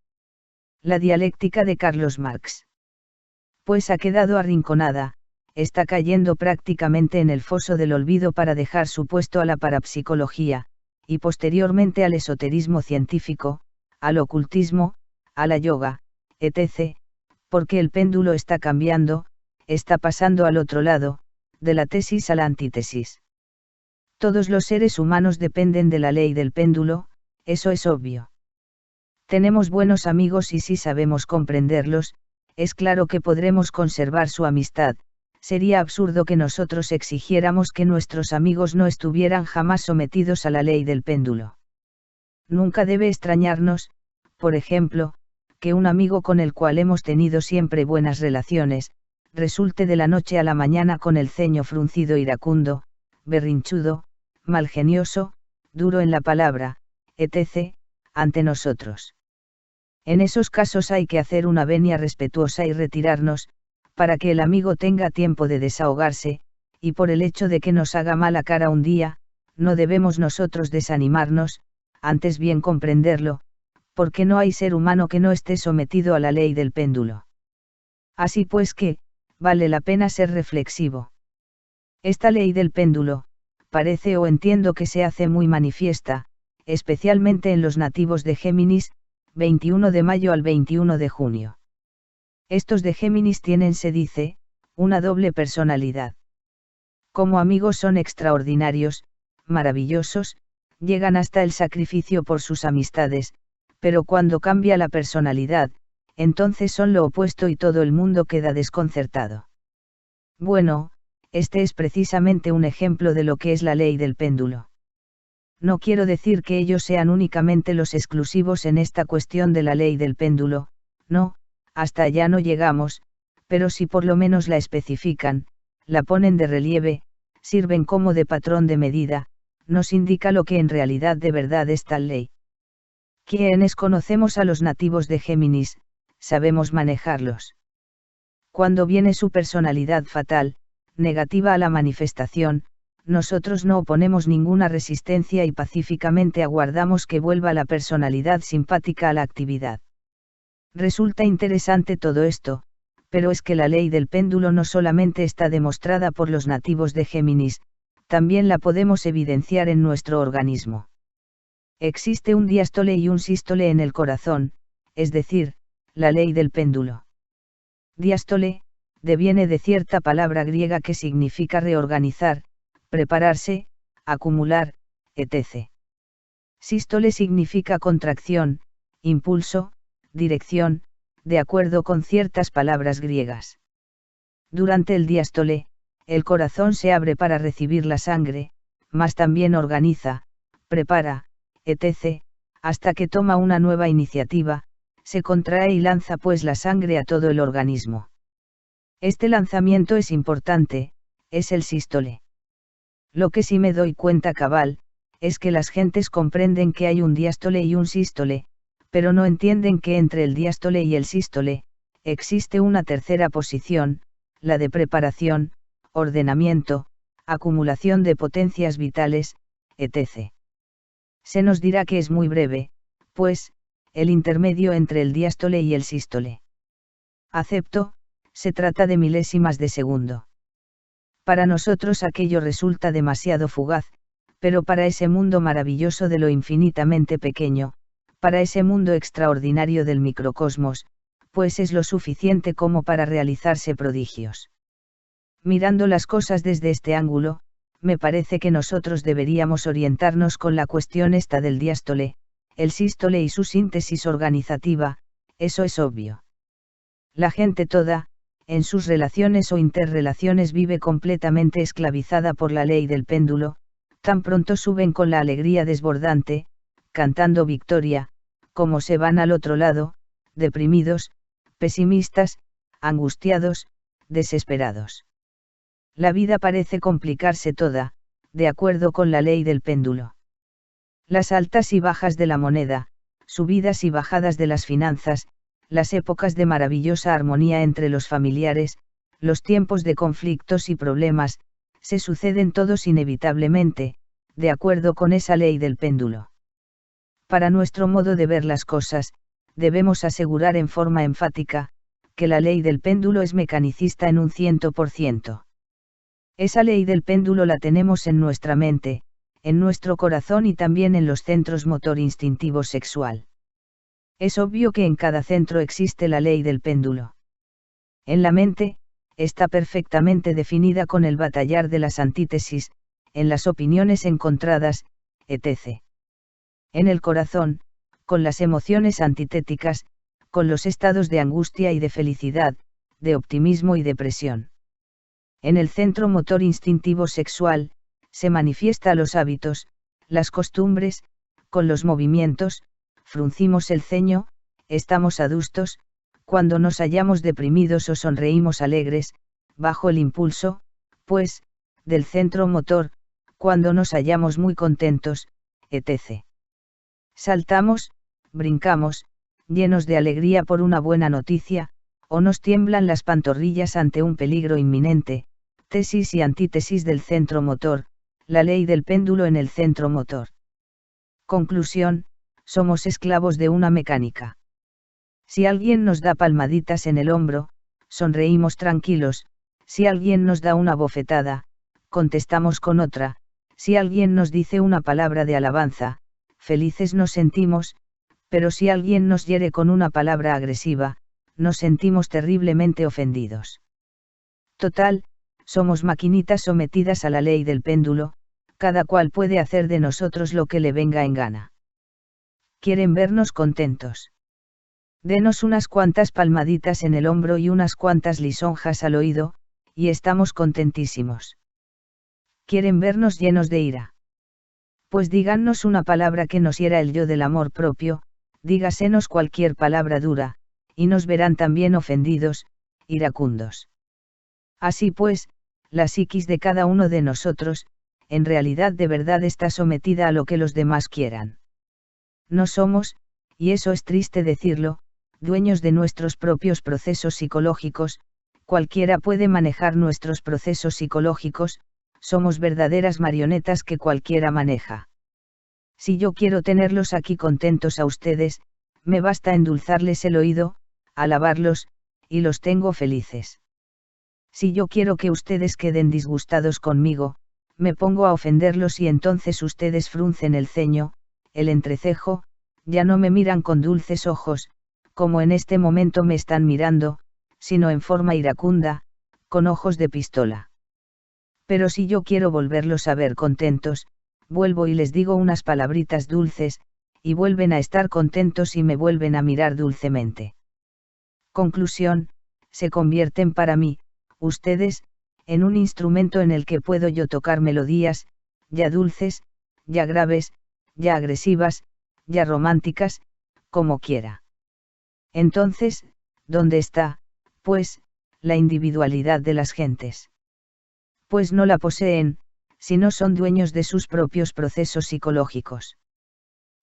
La dialéctica de Carlos Marx. Pues ha quedado arrinconada, está cayendo prácticamente en el foso del olvido para dejar su puesto a la parapsicología, y posteriormente al esoterismo científico, al ocultismo, a la yoga, etc., porque el péndulo está cambiando, está pasando al otro lado, de la tesis a la antítesis. Todos los seres humanos dependen de la ley del péndulo, eso es obvio. Tenemos buenos amigos y si sabemos comprenderlos, es claro que podremos conservar su amistad, sería absurdo que nosotros exigiéramos que nuestros amigos no estuvieran jamás sometidos a la ley del péndulo. Nunca debe extrañarnos, por ejemplo, que un amigo con el cual hemos tenido siempre buenas relaciones, resulte de la noche a la mañana con el ceño fruncido iracundo, berrinchudo, malgenioso, duro en la palabra, etc., ante nosotros. En esos casos hay que hacer una venia respetuosa y retirarnos, para que el amigo tenga tiempo de desahogarse, y por el hecho de que nos haga mala cara un día, no debemos nosotros desanimarnos, antes bien comprenderlo, porque no hay ser humano que no esté sometido a la ley del péndulo. Así pues que, vale la pena ser reflexivo. Esta ley del péndulo, parece o entiendo que se hace muy manifiesta, especialmente en los nativos de Géminis, 21 de mayo al 21 de junio. Estos de Géminis tienen, se dice, una doble personalidad. Como amigos son extraordinarios, maravillosos, llegan hasta el sacrificio por sus amistades, pero cuando cambia la personalidad, entonces son lo opuesto y todo el mundo queda desconcertado. Bueno, este es precisamente un ejemplo de lo que es la ley del péndulo. No quiero decir que ellos sean únicamente los exclusivos en esta cuestión de la ley del péndulo, no, hasta allá no llegamos, pero si por lo menos la especifican, la ponen de relieve, sirven como de patrón de medida, nos indica lo que en realidad de verdad es tal ley. Quienes conocemos a los nativos de Géminis, sabemos manejarlos. Cuando viene su personalidad fatal, negativa a la manifestación, nosotros no oponemos ninguna resistencia y pacíficamente aguardamos que vuelva la personalidad simpática a la actividad. Resulta interesante todo esto, pero es que la ley del péndulo no solamente está demostrada por los nativos de Géminis, también la podemos evidenciar en nuestro organismo. Existe un diástole y un sístole en el corazón, es decir, la ley del péndulo. Diástole, deviene de cierta palabra griega que significa reorganizar, prepararse, acumular, etc. Sístole significa contracción, impulso, dirección, de acuerdo con ciertas palabras griegas. Durante el diástole, el corazón se abre para recibir la sangre, mas también organiza, prepara, etc., hasta que toma una nueva iniciativa, se contrae y lanza pues la sangre a todo el organismo. Este lanzamiento es importante, es el sístole. Lo que sí me doy cuenta cabal, es que las gentes comprenden que hay un diástole y un sístole, pero no entienden que entre el diástole y el sístole, existe una tercera posición, la de preparación, ordenamiento, acumulación de potencias vitales, etc. Se nos dirá que es muy breve, pues, el intermedio entre el diástole y el sístole. Acepto, se trata de milésimas de segundo. Para nosotros aquello resulta demasiado fugaz, pero para ese mundo maravilloso de lo infinitamente pequeño, para ese mundo extraordinario del microcosmos, pues es lo suficiente como para realizarse prodigios. Mirando las cosas desde este ángulo, me parece que nosotros deberíamos orientarnos con la cuestión esta del diástole, el sístole y su síntesis organizativa, eso es obvio. La gente toda, en sus relaciones o interrelaciones vive completamente esclavizada por la ley del péndulo, tan pronto suben con la alegría desbordante, cantando victoria, como se van al otro lado, deprimidos, pesimistas, angustiados, desesperados. La vida parece complicarse toda, de acuerdo con la ley del péndulo. Las altas y bajas de la moneda, subidas y bajadas de las finanzas, las épocas de maravillosa armonía entre los familiares, los tiempos de conflictos y problemas, se suceden todos inevitablemente, de acuerdo con esa ley del péndulo. Para nuestro modo de ver las cosas, debemos asegurar en forma enfática, que la ley del péndulo es mecanicista en un 100%. Esa ley del péndulo la tenemos en nuestra mente, en nuestro corazón y también en los centros motor instintivo sexual. Es obvio que en cada centro existe la ley del péndulo. En la mente, está perfectamente definida con el batallar de las antítesis, en las opiniones encontradas, etc. En el corazón, con las emociones antitéticas, con los estados de angustia y de felicidad, de optimismo y depresión. En el centro motor instintivo sexual, se manifiesta los hábitos, las costumbres, con los movimientos, fruncimos el ceño, estamos adustos, cuando nos hallamos deprimidos o sonreímos alegres, bajo el impulso, pues, del centro motor, cuando nos hallamos muy contentos, etc. Saltamos, brincamos, llenos de alegría por una buena noticia, o nos tiemblan las pantorrillas ante un peligro inminente, tesis y antítesis del centro motor, la ley del péndulo en el centro motor. Conclusión, somos esclavos de una mecánica. Si alguien nos da palmaditas en el hombro, sonreímos tranquilos, Si alguien nos da una bofetada, contestamos con otra, si alguien nos dice una palabra de alabanza, felices nos sentimos, pero si alguien nos hiere con una palabra agresiva, nos sentimos terriblemente ofendidos. Total, somos maquinitas sometidas a la ley del péndulo, cada cual puede hacer de nosotros lo que le venga en gana. ¿Quieren vernos contentos? Denos unas cuantas palmaditas en el hombro y unas cuantas lisonjas al oído, y estamos contentísimos. ¿Quieren vernos llenos de ira? Pues díganos una palabra que nos hiera el yo del amor propio, dígasenos cualquier palabra dura, y nos verán también ofendidos, iracundos. Así pues, la psiquis de cada uno de nosotros, en realidad de verdad está sometida a lo que los demás quieran. No somos, y eso es triste decirlo, dueños de nuestros propios procesos psicológicos, cualquiera puede manejar nuestros procesos psicológicos, somos verdaderas marionetas que cualquiera maneja. Si yo quiero tenerlos aquí contentos a ustedes, me basta endulzarles el oído, alabarlos, y los tengo felices. Si yo quiero que ustedes queden disgustados conmigo, me pongo a ofenderlos y entonces ustedes fruncen el ceño, el entrecejo, ya no me miran con dulces ojos, como en este momento me están mirando, sino en forma iracunda, con ojos de pistola. Pero si yo quiero volverlos a ver contentos, vuelvo y les digo unas palabritas dulces, y vuelven a estar contentos y me vuelven a mirar dulcemente. Conclusión, se convierten para mí, ustedes, en un instrumento en el que puedo yo tocar melodías, ya dulces, ya graves, ya agresivas, ya románticas, como quiera. Entonces, ¿dónde está, pues, la individualidad de las gentes? Pues no la poseen, si no son dueños de sus propios procesos psicológicos.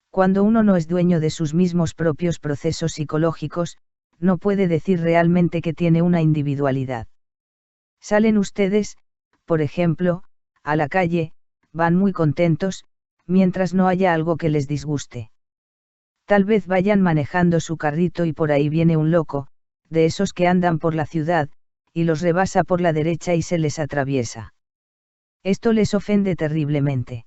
Cuando uno no es dueño de sus mismos propios procesos psicológicos, no puede decir realmente que tiene una individualidad. Salen ustedes, por ejemplo, a la calle, van muy contentos, mientras no haya algo que les disguste. Tal vez vayan manejando su carrito y por ahí viene un loco, de esos que andan por la ciudad, y los rebasa por la derecha y se les atraviesa. Esto les ofende terriblemente.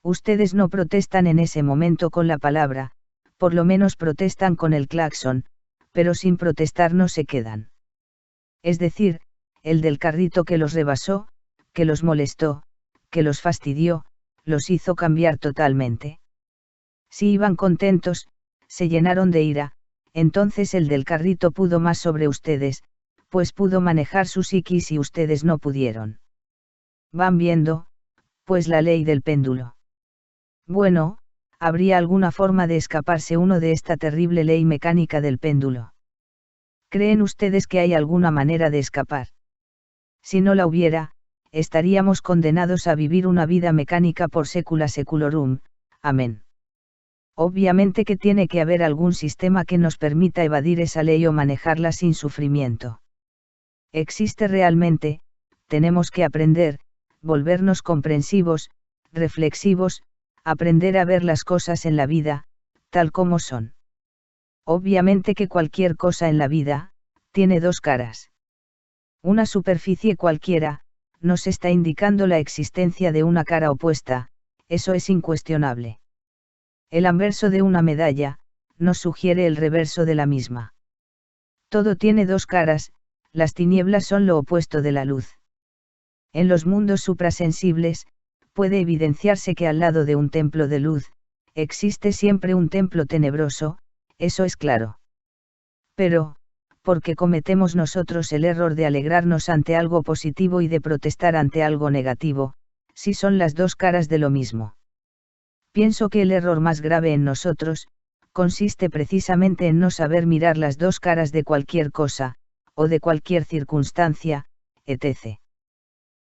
Ustedes no protestan en ese momento con la palabra, por lo menos protestan con el claxon, pero sin protestar no se quedan. Es decir, el del carrito que los rebasó, que los molestó, que los fastidió, los hizo cambiar totalmente. Si iban contentos, se llenaron de ira, entonces el del carrito pudo más sobre ustedes, pues pudo manejar su psiquis y ustedes no pudieron. Van viendo, pues la ley del péndulo. Bueno, ¿habría alguna forma de escaparse uno de esta terrible ley mecánica del péndulo? ¿Creen ustedes que hay alguna manera de escapar? Si no la hubiera, estaríamos condenados a vivir una vida mecánica por secula seculorum, amén. Obviamente que tiene que haber algún sistema que nos permita evadir esa ley o manejarla sin sufrimiento. Existe realmente, tenemos que aprender, volvernos comprensivos, reflexivos, aprender a ver las cosas en la vida, tal como son. Obviamente que cualquier cosa en la vida, tiene dos caras. Una superficie cualquiera, nos está indicando la existencia de una cara opuesta, eso es incuestionable. El anverso de una medalla, nos sugiere el reverso de la misma. Todo tiene dos caras, las tinieblas son lo opuesto de la luz. En los mundos suprasensibles, puede evidenciarse que al lado de un templo de luz, existe siempre un templo tenebroso, eso es claro. Pero, ¿por qué cometemos nosotros el error de alegrarnos ante algo positivo y de protestar ante algo negativo, si son las dos caras de lo mismo? Pienso que el error más grave en nosotros, consiste precisamente en no saber mirar las dos caras de cualquier cosa, o de cualquier circunstancia, etc.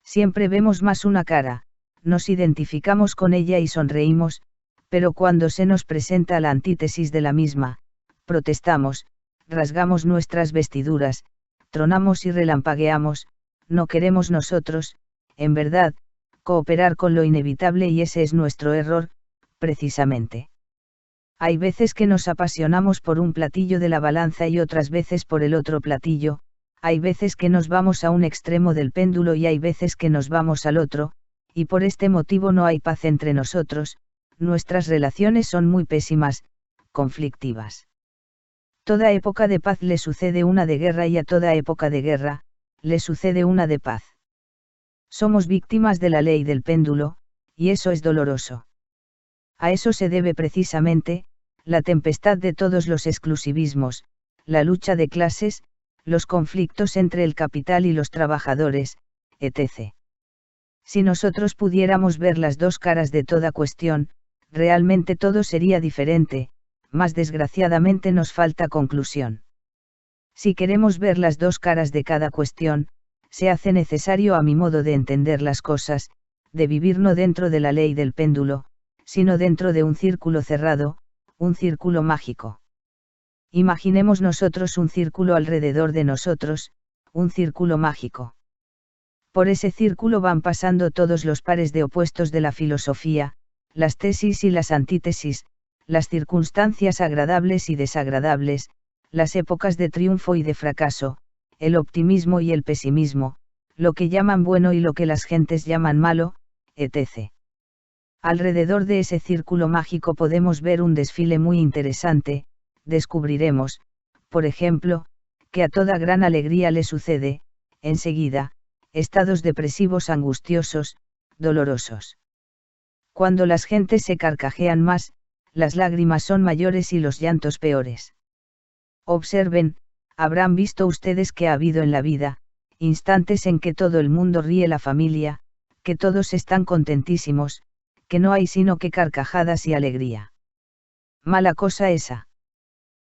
Siempre vemos más una cara, nos identificamos con ella y sonreímos, pero cuando se nos presenta la antítesis de la misma, protestamos, rasgamos nuestras vestiduras, tronamos y relampagueamos, no queremos nosotros, en verdad, cooperar con lo inevitable y ese es nuestro error, precisamente. Hay veces que nos apasionamos por un platillo de la balanza y otras veces por el otro platillo, hay veces que nos vamos a un extremo del péndulo y hay veces que nos vamos al otro, y por este motivo no hay paz entre nosotros, nuestras relaciones son muy pésimas, conflictivas. Toda época de paz le sucede una de guerra y a toda época de guerra, le sucede una de paz. Somos víctimas de la ley del péndulo, y eso es doloroso. A eso se debe precisamente, la tempestad de todos los exclusivismos, la lucha de clases, los conflictos entre el capital y los trabajadores, etc. Si nosotros pudiéramos ver las dos caras de toda cuestión, realmente todo sería diferente, mas desgraciadamente nos falta conclusión. Si queremos ver las dos caras de cada cuestión, se hace necesario, a mi modo de entender las cosas, de vivir no dentro de la ley del péndulo, sino dentro de un círculo cerrado, un círculo mágico. Imaginemos nosotros un círculo alrededor de nosotros, un círculo mágico. Por ese círculo van pasando todos los pares de opuestos de la filosofía, las tesis y las antítesis, las circunstancias agradables y desagradables, las épocas de triunfo y de fracaso, el optimismo y el pesimismo, lo que llaman bueno y lo que las gentes llaman malo, etc. Alrededor de ese círculo mágico podemos ver un desfile muy interesante. Descubriremos, por ejemplo, que a toda gran alegría le sucede, enseguida, estados depresivos angustiosos, dolorosos. Cuando las gentes se carcajean más, las lágrimas son mayores y los llantos peores. Observen, habrán visto ustedes que ha habido en la vida, instantes en que todo el mundo ríe, la familia, que todos están contentísimos, que no hay sino que carcajadas y alegría. Mala cosa esa.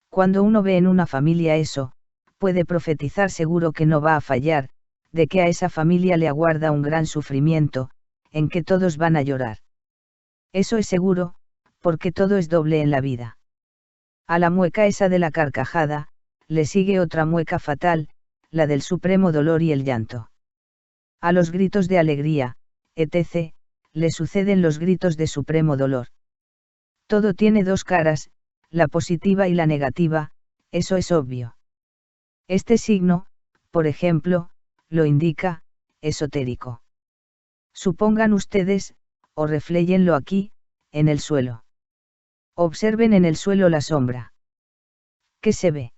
Cuando uno ve en una familia eso, puede profetizar seguro que no va a fallar, de que a esa familia le aguarda un gran sufrimiento, en que todos van a llorar. Eso es seguro, porque todo es doble en la vida. A la mueca esa de la carcajada, le sigue otra mueca fatal, la del supremo dolor y el llanto. A los gritos de alegría, etc., le suceden los gritos de supremo dolor. Todo tiene dos caras, la positiva y la negativa, eso es obvio. Este signo, por ejemplo, lo indica, esotérico. Supongan ustedes, o refléyenlo aquí, en el suelo. Observen en el suelo la sombra. ¿Qué se ve?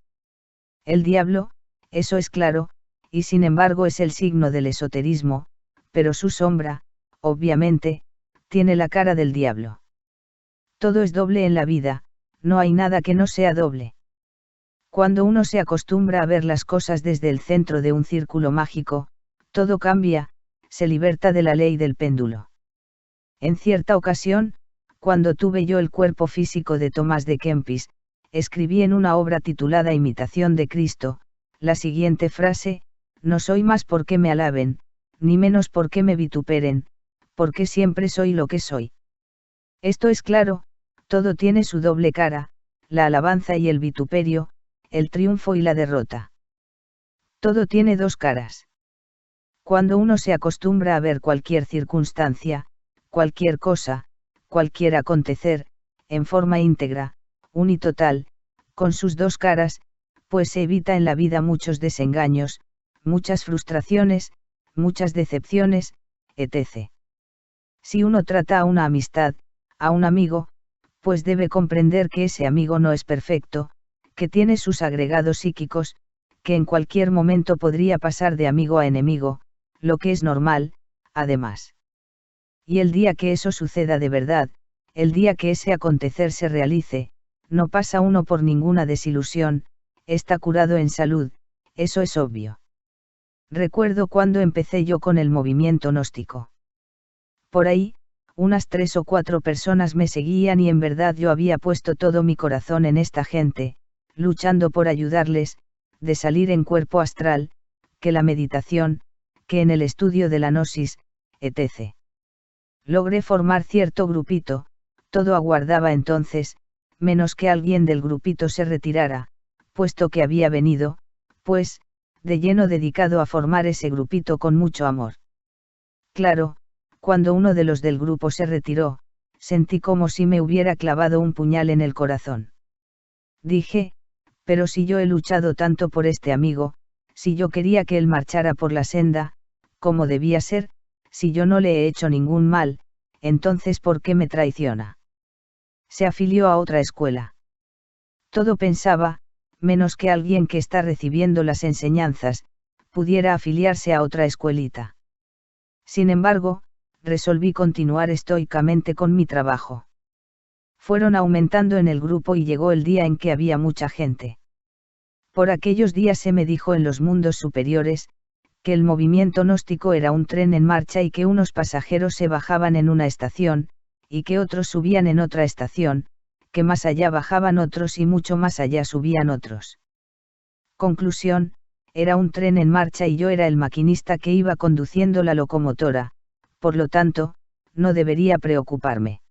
El diablo, eso es claro, y sin embargo es el signo del esoterismo, pero su sombra, obviamente, tiene la cara del diablo. Todo es doble en la vida, no hay nada que no sea doble. Cuando uno se acostumbra a ver las cosas desde el centro de un círculo mágico, todo cambia, se liberta de la ley del péndulo. En cierta ocasión, cuando tuve yo el cuerpo físico de Tomás de Kempis, escribí en una obra titulada Imitación de Cristo, la siguiente frase: no soy más porque me alaben, ni menos porque me vituperen, porque siempre soy lo que soy. Esto es claro, todo tiene su doble cara, la alabanza y el vituperio, el triunfo y la derrota. Todo tiene dos caras. Cuando uno se acostumbra a ver cualquier circunstancia, cualquier cosa, cualquier acontecer, en forma íntegra, unitotal, con sus dos caras, pues se evita en la vida muchos desengaños, muchas frustraciones, muchas decepciones, etc. Si uno trata a una amistad, a un amigo, pues debe comprender que ese amigo no es perfecto, que tiene sus agregados psíquicos, que en cualquier momento podría pasar de amigo a enemigo, lo que es normal, además. Y el día que eso suceda de verdad, el día que ese acontecer se realice, no pasa uno por ninguna desilusión, está curado en salud, eso es obvio. Recuerdo cuando empecé yo con el movimiento gnóstico. Por ahí, unas 3 o 4 personas me seguían y en verdad yo había puesto todo mi corazón en esta gente, luchando por ayudarles, de salir en cuerpo astral, que la meditación, que en el estudio de la gnosis, etc. Logré formar cierto grupito, todo aguardaba entonces, menos que alguien del grupito se retirara, puesto que había venido, pues, de lleno dedicado a formar ese grupito con mucho amor. Claro, cuando uno de los del grupo se retiró, sentí como si me hubiera clavado un puñal en el corazón. Dije, pero si yo he luchado tanto por este amigo, si yo quería que él marchara por la senda, como debía ser, si yo no le he hecho ningún mal, entonces ¿por qué me traiciona? Se afilió a otra escuela. Todo pensaba, menos que alguien que está recibiendo las enseñanzas, pudiera afiliarse a otra escuelita. Sin embargo, resolví continuar estoicamente con mi trabajo. Fueron aumentando en el grupo y llegó el día en que había mucha gente. Por aquellos días se me dijo en los mundos superiores, que el movimiento gnóstico era un tren en marcha y que unos pasajeros se bajaban en una estación, y que otros subían en otra estación, que más allá bajaban otros y mucho más allá subían otros. Conclusión, era un tren en marcha y yo era el maquinista que iba conduciendo la locomotora, por lo tanto, no debería preocuparme.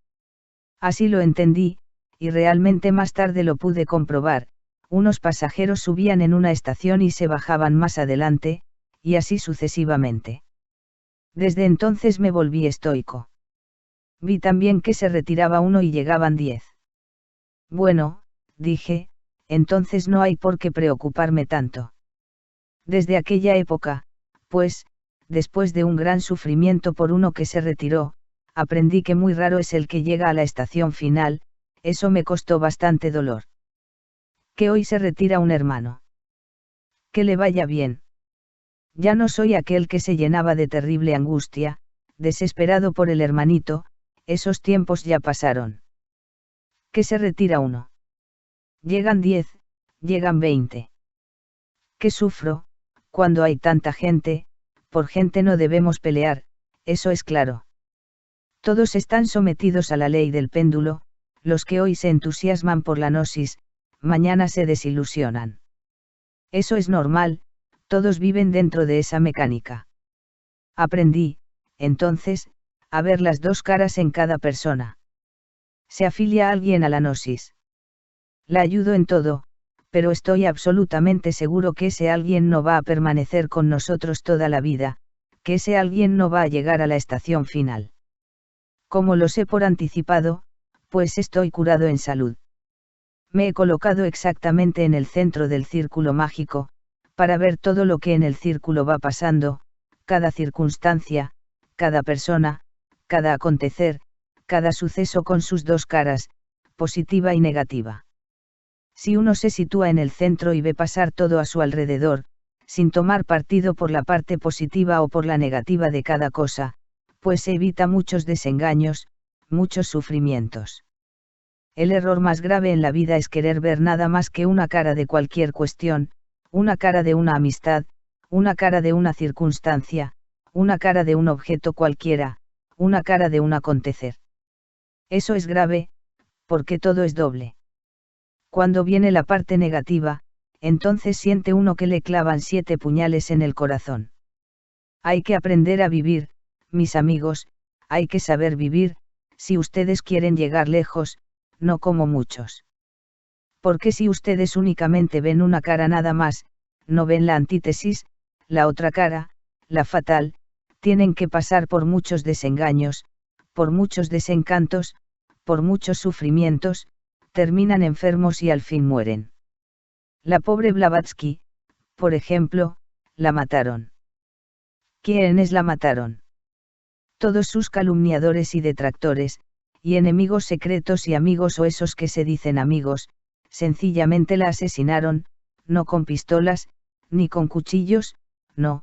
Así lo entendí, y realmente más tarde lo pude comprobar, unos pasajeros subían en una estación y se bajaban más adelante, y así sucesivamente. Desde entonces me volví estoico. Vi también que se retiraba uno y llegaban 10. Bueno, dije, entonces no hay por qué preocuparme tanto. Desde aquella época, pues, después de un gran sufrimiento por uno que se retiró, aprendí que muy raro es el que llega a la estación final, eso me costó bastante dolor. Que hoy se retira un hermano. Que le vaya bien. Ya no soy aquel que se llenaba de terrible angustia, desesperado por el hermanito, esos tiempos ya pasaron. Que se retira uno. Llegan 10, llegan 20. Que sufro, cuando hay tanta gente, por gente no debemos pelear, eso es claro. Todos están sometidos a la ley del péndulo, los que hoy se entusiasman por la gnosis, mañana se desilusionan. Eso es normal, todos viven dentro de esa mecánica. Aprendí, entonces, a ver las dos caras en cada persona. Se afilia alguien a la gnosis. La ayudo en todo, pero estoy absolutamente seguro que ese alguien no va a permanecer con nosotros toda la vida, que ese alguien no va a llegar a la estación final. Como lo sé por anticipado, pues estoy curado en salud. Me he colocado exactamente en el centro del círculo mágico, para ver todo lo que en el círculo va pasando, cada circunstancia, cada persona, cada acontecer, cada suceso con sus dos caras, positiva y negativa. Si uno se sitúa en el centro y ve pasar todo a su alrededor, sin tomar partido por la parte positiva o por la negativa de cada cosa, pues se evita muchos desengaños, muchos sufrimientos. El error más grave en la vida es querer ver nada más que una cara de cualquier cuestión, una cara de una amistad, una cara de una circunstancia, una cara de un objeto cualquiera, una cara de un acontecer. Eso es grave, porque todo es doble. Cuando viene la parte negativa, entonces siente uno que le clavan 7 puñales en el corazón. Hay que aprender a vivir, mis amigos, hay que saber vivir, si ustedes quieren llegar lejos, no como muchos. Porque si ustedes únicamente ven una cara nada más, no ven la antítesis, la otra cara, la fatal, tienen que pasar por muchos desengaños, por muchos desencantos, por muchos sufrimientos, terminan enfermos y al fin mueren. La pobre Blavatsky, por ejemplo, la mataron. ¿Quiénes la mataron? Todos sus calumniadores y detractores, y enemigos secretos y amigos o esos que se dicen amigos, sencillamente la asesinaron, no con pistolas, ni con cuchillos, no,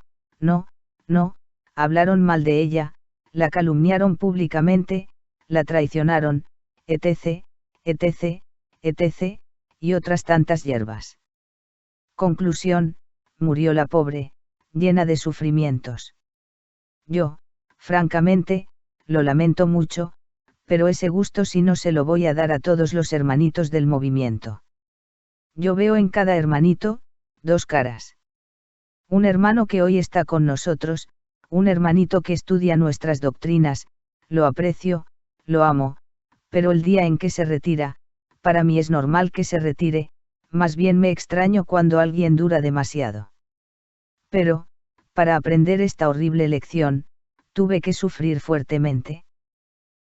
hablaron mal de ella, la calumniaron públicamente, la traicionaron, etc., etc., etc., y otras tantas hierbas. Conclusión, murió la pobre, llena de sufrimientos. Yo, francamente, lo lamento mucho, pero ese gusto sí no se lo voy a dar a todos los hermanitos del movimiento. Yo veo en cada hermanito, 2 caras. Un hermano que hoy está con nosotros, un hermanito que estudia nuestras doctrinas, lo aprecio, lo amo, pero el día en que se retira, para mí es normal que se retire, más bien me extraño cuando alguien dura demasiado. Pero, para aprender esta horrible lección, tuve que sufrir fuertemente.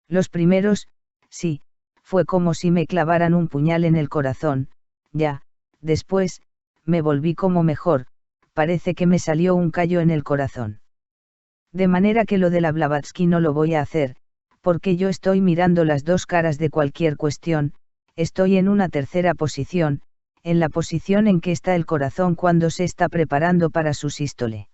Los primeros, sí, fue como si me clavaran un puñal en el corazón, ya, después, me volví como mejor, parece que me salió un callo en el corazón. De manera que lo de la Blavatsky no lo voy a hacer, porque yo estoy mirando las dos caras de cualquier cuestión, estoy en una tercera posición, en la posición en que está el corazón cuando se está preparando para su sístole.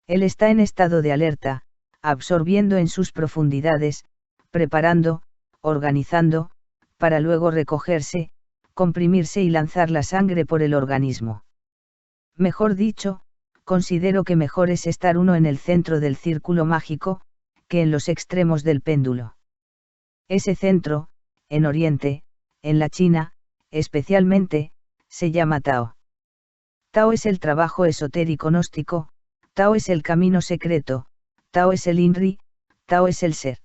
Él está en estado de alerta, absorbiendo en sus profundidades, preparando, organizando, para luego recogerse, comprimirse y lanzar la sangre por el organismo. Mejor dicho, considero que mejor es estar uno en el centro del círculo mágico, que en los extremos del péndulo. Ese centro, en Oriente, en la China, especialmente, se llama Tao. Tao es el trabajo esotérico gnóstico, Tao es el camino secreto, Tao es el Inri, Tao es el ser.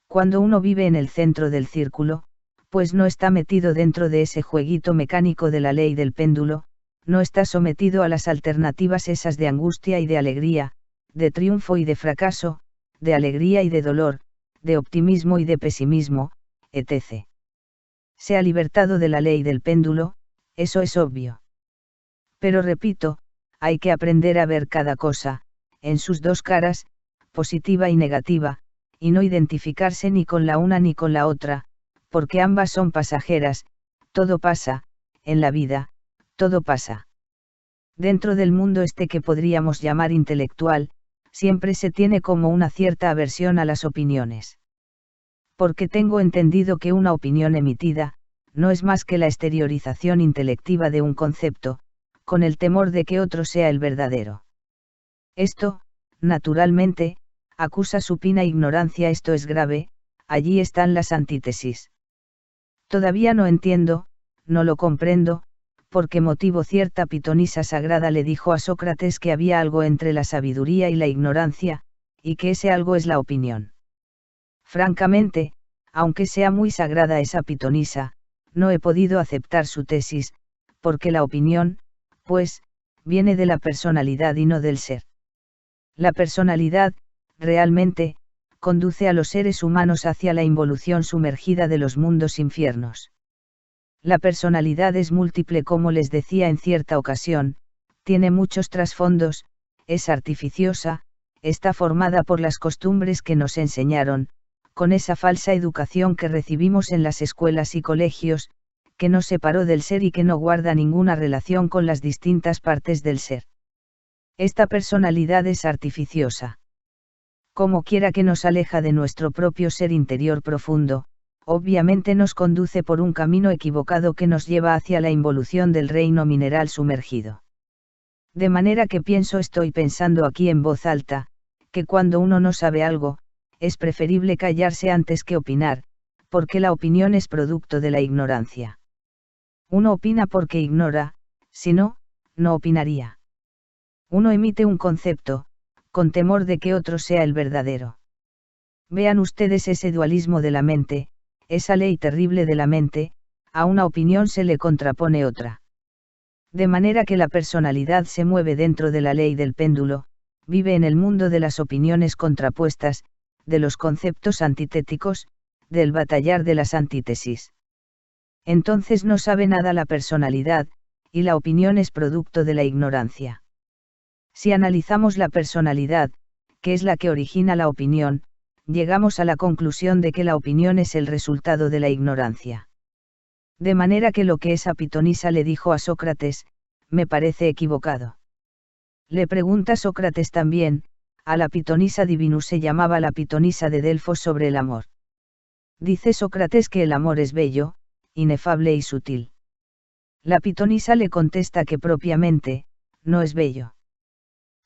Cuando uno vive en el centro del círculo, pues no está metido dentro de ese jueguito mecánico de la ley del péndulo, no está sometido a las alternativas esas de angustia y de alegría, de triunfo y de fracaso, de alegría y de dolor, de optimismo y de pesimismo, etc. Se ha libertado de la ley del péndulo, eso es obvio. Pero repito, hay que aprender a ver cada cosa, en sus dos caras, positiva y negativa, y no identificarse ni con la una ni con la otra, porque ambas son pasajeras, todo pasa, en la vida, todo pasa. Dentro del mundo este que podríamos llamar intelectual, siempre se tiene como una cierta aversión a las opiniones. Porque tengo entendido que una opinión emitida, no es más que la exteriorización intelectiva de un concepto, con el temor de que otro sea el verdadero. Esto, naturalmente, acusa supina ignorancia. Esto es grave, allí están las antítesis. Todavía no entiendo, no lo comprendo, por qué motivo cierta pitonisa sagrada le dijo a Sócrates que había algo entre la sabiduría y la ignorancia, y que ese algo es la opinión. Francamente, aunque sea muy sagrada esa pitonisa, no he podido aceptar su tesis, porque la opinión, pues, viene de la personalidad y no del ser. La personalidad, realmente, conduce a los seres humanos hacia la involución sumergida de los mundos infiernos. La personalidad es múltiple, como les decía en cierta ocasión, tiene muchos trasfondos, es artificiosa, está formada por las costumbres que nos enseñaron, con esa falsa educación que recibimos en las escuelas y colegios, que nos separó del ser y que no guarda ninguna relación con las distintas partes del ser. Esta personalidad es artificiosa. Como quiera que nos aleja de nuestro propio ser interior profundo, obviamente nos conduce por un camino equivocado que nos lleva hacia la involución del reino mineral sumergido. De manera que estoy pensando aquí en voz alta, que cuando uno no sabe algo, es preferible callarse antes que opinar, porque la opinión es producto de la ignorancia. Uno opina porque ignora, si no, no opinaría. Uno emite un concepto, con temor de que otro sea el verdadero. Vean ustedes ese dualismo de la mente, esa ley terrible de la mente, a una opinión se le contrapone otra. De manera que la personalidad se mueve dentro de la ley del péndulo, vive en el mundo de las opiniones contrapuestas, de los conceptos antitéticos, del batallar de las antítesis. Entonces no sabe nada la personalidad, y la opinión es producto de la ignorancia. Si analizamos la personalidad, que es la que origina la opinión, llegamos a la conclusión de que la opinión es el resultado de la ignorancia. De manera que lo que esa pitonisa le dijo a Sócrates, me parece equivocado. Le pregunta Sócrates también, a la pitonisa Divinus se llamaba la pitonisa de Delfos sobre el amor. Dice Sócrates que el amor es bello, inefable y sutil. La pitonisa le contesta que propiamente, no es bello.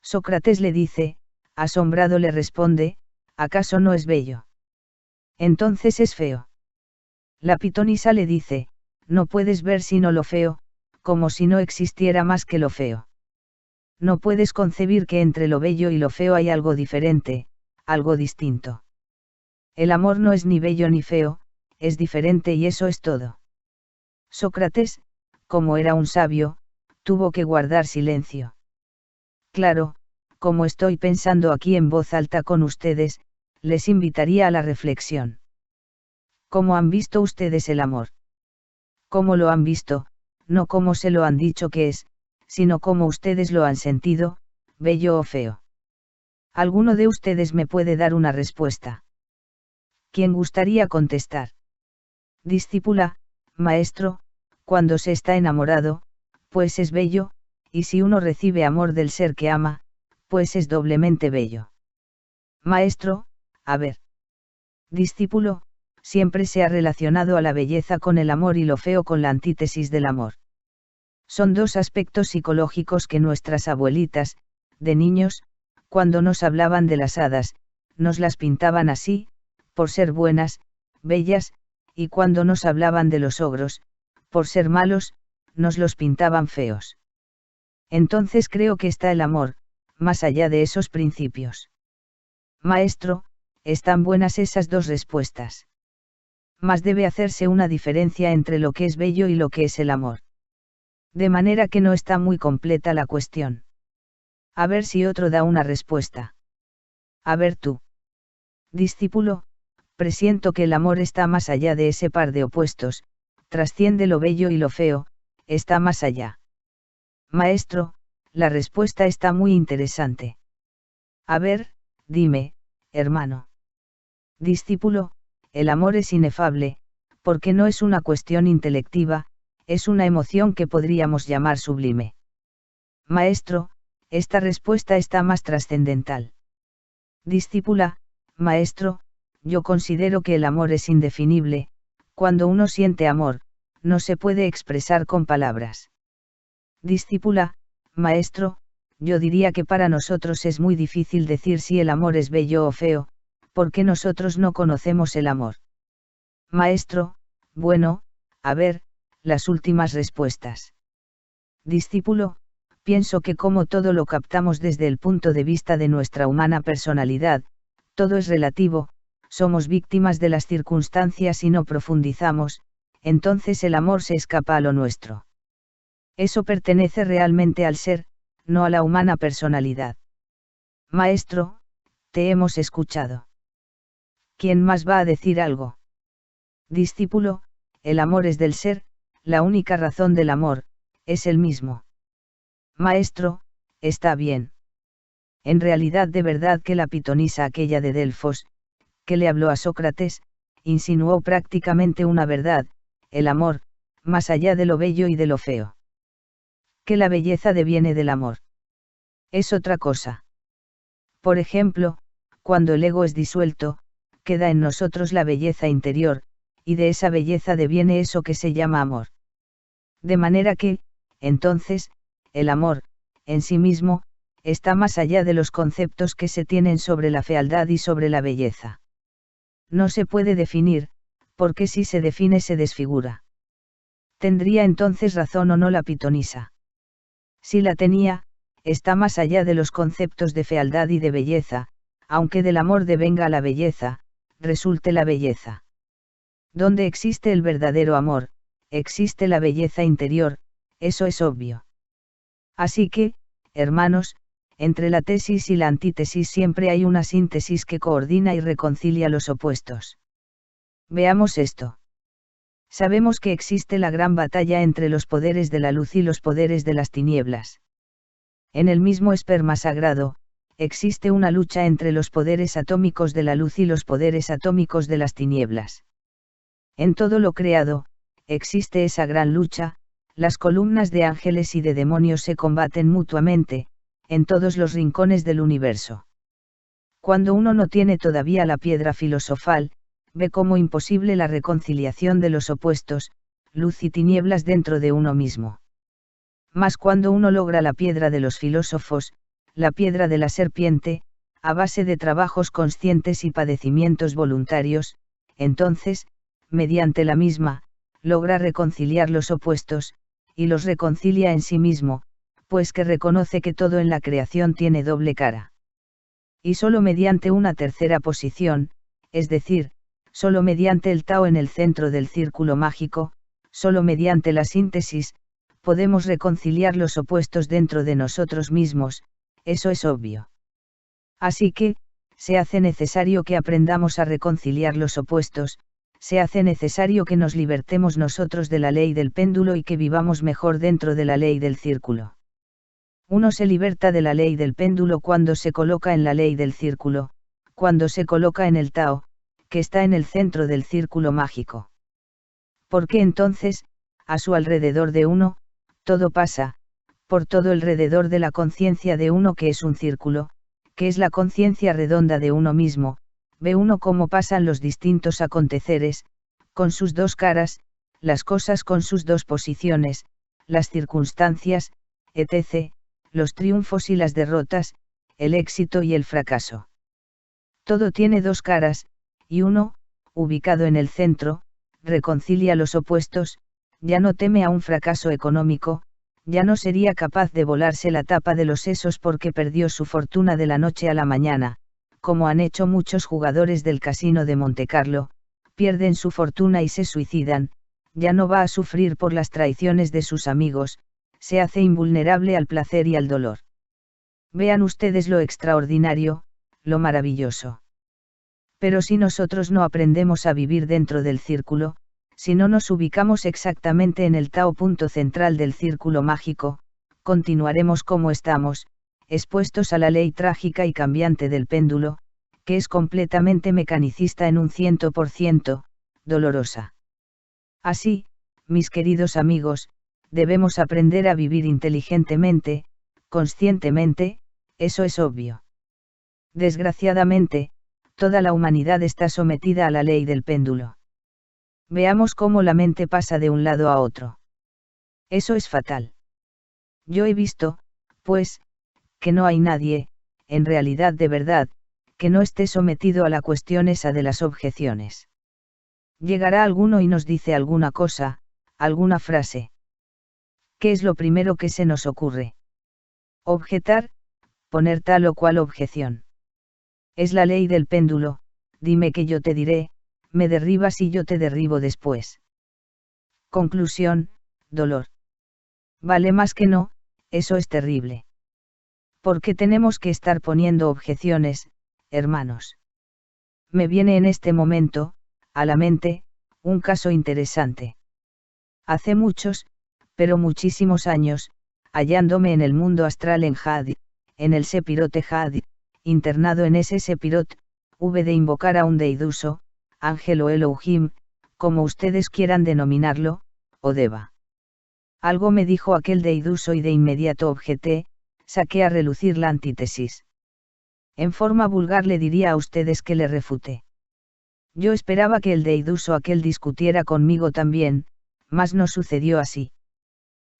Sócrates le dice, asombrado le responde, ¿acaso no es bello? Entonces es feo. La pitonisa le dice, no puedes ver sino lo feo, como si no existiera más que lo feo. No puedes concebir que entre lo bello y lo feo hay algo diferente, algo distinto. El amor no es ni bello ni feo, es diferente y eso es todo. Sócrates, como era un sabio, tuvo que guardar silencio. Claro, como estoy pensando aquí en voz alta con ustedes, les invitaría a la reflexión. ¿Cómo han visto ustedes el amor? ¿Cómo lo han visto, no cómo se lo han dicho que es, sino como ustedes lo han sentido, bello o feo. ¿Alguno de ustedes me puede dar una respuesta? ¿Quién gustaría contestar? Discípula, maestro, cuando se está enamorado, pues es bello, y si uno recibe amor del ser que ama, pues es doblemente bello. Maestro, a ver. Discípulo, siempre se ha relacionado a la belleza con el amor y lo feo con la antítesis del amor. Son dos aspectos psicológicos que nuestras abuelitas, de niños, cuando nos hablaban de las hadas, nos las pintaban así, por ser buenas, bellas, y cuando nos hablaban de los ogros, por ser malos, nos los pintaban feos. Entonces creo que está el amor, más allá de esos principios. Maestro, están buenas esas dos respuestas. Mas debe hacerse una diferencia entre lo que es bello y lo que es el amor. De manera que no está muy completa la cuestión. A ver si otro da una respuesta. A ver tú. Discípulo, presiento que el amor está más allá de ese par de opuestos, trasciende lo bello y lo feo, está más allá. Maestro, la respuesta está muy interesante. A ver, dime, hermano. Discípulo, el amor es inefable, porque no es una cuestión intelectiva, es una emoción que podríamos llamar sublime. Maestro, esta respuesta está más trascendental. Discípula, maestro, yo considero que el amor es indefinible, cuando uno siente amor, no se puede expresar con palabras. Discípula, maestro, yo diría que para nosotros es muy difícil decir si el amor es bello o feo, porque nosotros no conocemos el amor. Maestro, bueno, a ver, las últimas respuestas. Discípulo, pienso que como todo lo captamos desde el punto de vista de nuestra humana personalidad, todo es relativo, somos víctimas de las circunstancias y no profundizamos, entonces el amor se escapa a lo nuestro. Eso pertenece realmente al ser, no a la humana personalidad. Maestro, te hemos escuchado. ¿Quién más va a decir algo? Discípulo, el amor es del ser, la única razón del amor, es el mismo. Maestro, está bien. En realidad de verdad que la pitonisa aquella de Delfos, que le habló a Sócrates, insinuó prácticamente una verdad, el amor, más allá de lo bello y de lo feo. Que la belleza deviene del amor. Es otra cosa. Por ejemplo, cuando el ego es disuelto, queda en nosotros la belleza interior, y de esa belleza deviene eso que se llama amor. De manera que, entonces, el amor, en sí mismo, está más allá de los conceptos que se tienen sobre la fealdad y sobre la belleza. No se puede definir, porque si se define se desfigura. ¿Tendría entonces razón o no la pitonisa? Si la tenía, está más allá de los conceptos de fealdad y de belleza, aunque del amor devenga la belleza, resulte la belleza. Donde existe el verdadero amor, existe la belleza interior, eso es obvio. Así que, hermanos, entre la tesis y la antítesis siempre hay una síntesis que coordina y reconcilia los opuestos. Veamos esto. Sabemos que existe la gran batalla entre los poderes de la luz y los poderes de las tinieblas. En el mismo esperma sagrado, existe una lucha entre los poderes atómicos de la luz y los poderes atómicos de las tinieblas. En todo lo creado, existe esa gran lucha, las columnas de ángeles y de demonios se combaten mutuamente, en todos los rincones del universo. Cuando uno no tiene todavía la piedra filosofal, ve como imposible la reconciliación de los opuestos, luz y tinieblas dentro de uno mismo. Mas cuando uno logra la piedra de los filósofos, la piedra de la serpiente, a base de trabajos conscientes y padecimientos voluntarios, entonces, mediante la misma, logra reconciliar los opuestos, y los reconcilia en sí mismo, pues que reconoce que todo en la creación tiene doble cara. Y solo mediante una tercera posición, es decir, solo mediante el Tao en el centro del círculo mágico, solo mediante la síntesis, podemos reconciliar los opuestos dentro de nosotros mismos, eso es obvio. Así que, se hace necesario que aprendamos a reconciliar los opuestos, se hace necesario que nos libertemos nosotros de la ley del péndulo y que vivamos mejor dentro de la ley del círculo. Uno se liberta de la ley del péndulo cuando se coloca en la ley del círculo, cuando se coloca en el Tao, que está en el centro del círculo mágico. Porque entonces, a su alrededor de uno, todo pasa, por todo alrededor de la conciencia de uno que es un círculo, que es la conciencia redonda de uno mismo, ve uno cómo pasan los distintos aconteceres, con sus dos caras, las cosas con sus dos posiciones, las circunstancias, etc., los triunfos y las derrotas, el éxito y el fracaso. Todo tiene dos caras, y uno, ubicado en el centro, reconcilia los opuestos, ya no teme a un fracaso económico, ya no sería capaz de volarse la tapa de los sesos porque perdió su fortuna de la noche a la mañana, como han hecho muchos jugadores del casino de Montecarlo, pierden su fortuna y se suicidan, ya no va a sufrir por las traiciones de sus amigos, se hace invulnerable al placer y al dolor. Vean ustedes lo extraordinario, lo maravilloso. Pero si nosotros no aprendemos a vivir dentro del círculo, si no nos ubicamos exactamente en el Tao punto central del círculo mágico, continuaremos como estamos, expuestos a la ley trágica y cambiante del péndulo, que es completamente mecanicista en un 100%, dolorosa. Así, mis queridos amigos, debemos aprender a vivir inteligentemente, conscientemente, eso es obvio. Desgraciadamente, toda la humanidad está sometida a la ley del péndulo. Veamos cómo la mente pasa de un lado a otro. Eso es fatal. Yo he visto, pues, que no hay nadie, en realidad de verdad, que no esté sometido a la cuestión esa de las objeciones. Llegará alguno y nos dice alguna cosa, alguna frase. ¿Qué es lo primero que se nos ocurre? Objetar, poner tal o cual objeción. Es la ley del péndulo, dime que yo te diré, me derribas y yo te derribo después. Conclusión, dolor. Vale más que no, eso es terrible. ¿Por qué tenemos que estar poniendo objeciones, hermanos? Me viene en este momento, a la mente, un caso interesante. Hace muchos, pero muchísimos años, hallándome en el mundo astral en Had, en el Sepirote Had, internado en ese Sepirot, hube de invocar a un deiduso, ángel o Elohim, como ustedes quieran denominarlo, o Deva. Algo me dijo aquel deiduso y de inmediato objeté, saqué a relucir la antítesis. En forma vulgar le diría a ustedes que le refuté. Yo esperaba que el deiduso aquel discutiera conmigo también, mas no sucedió así.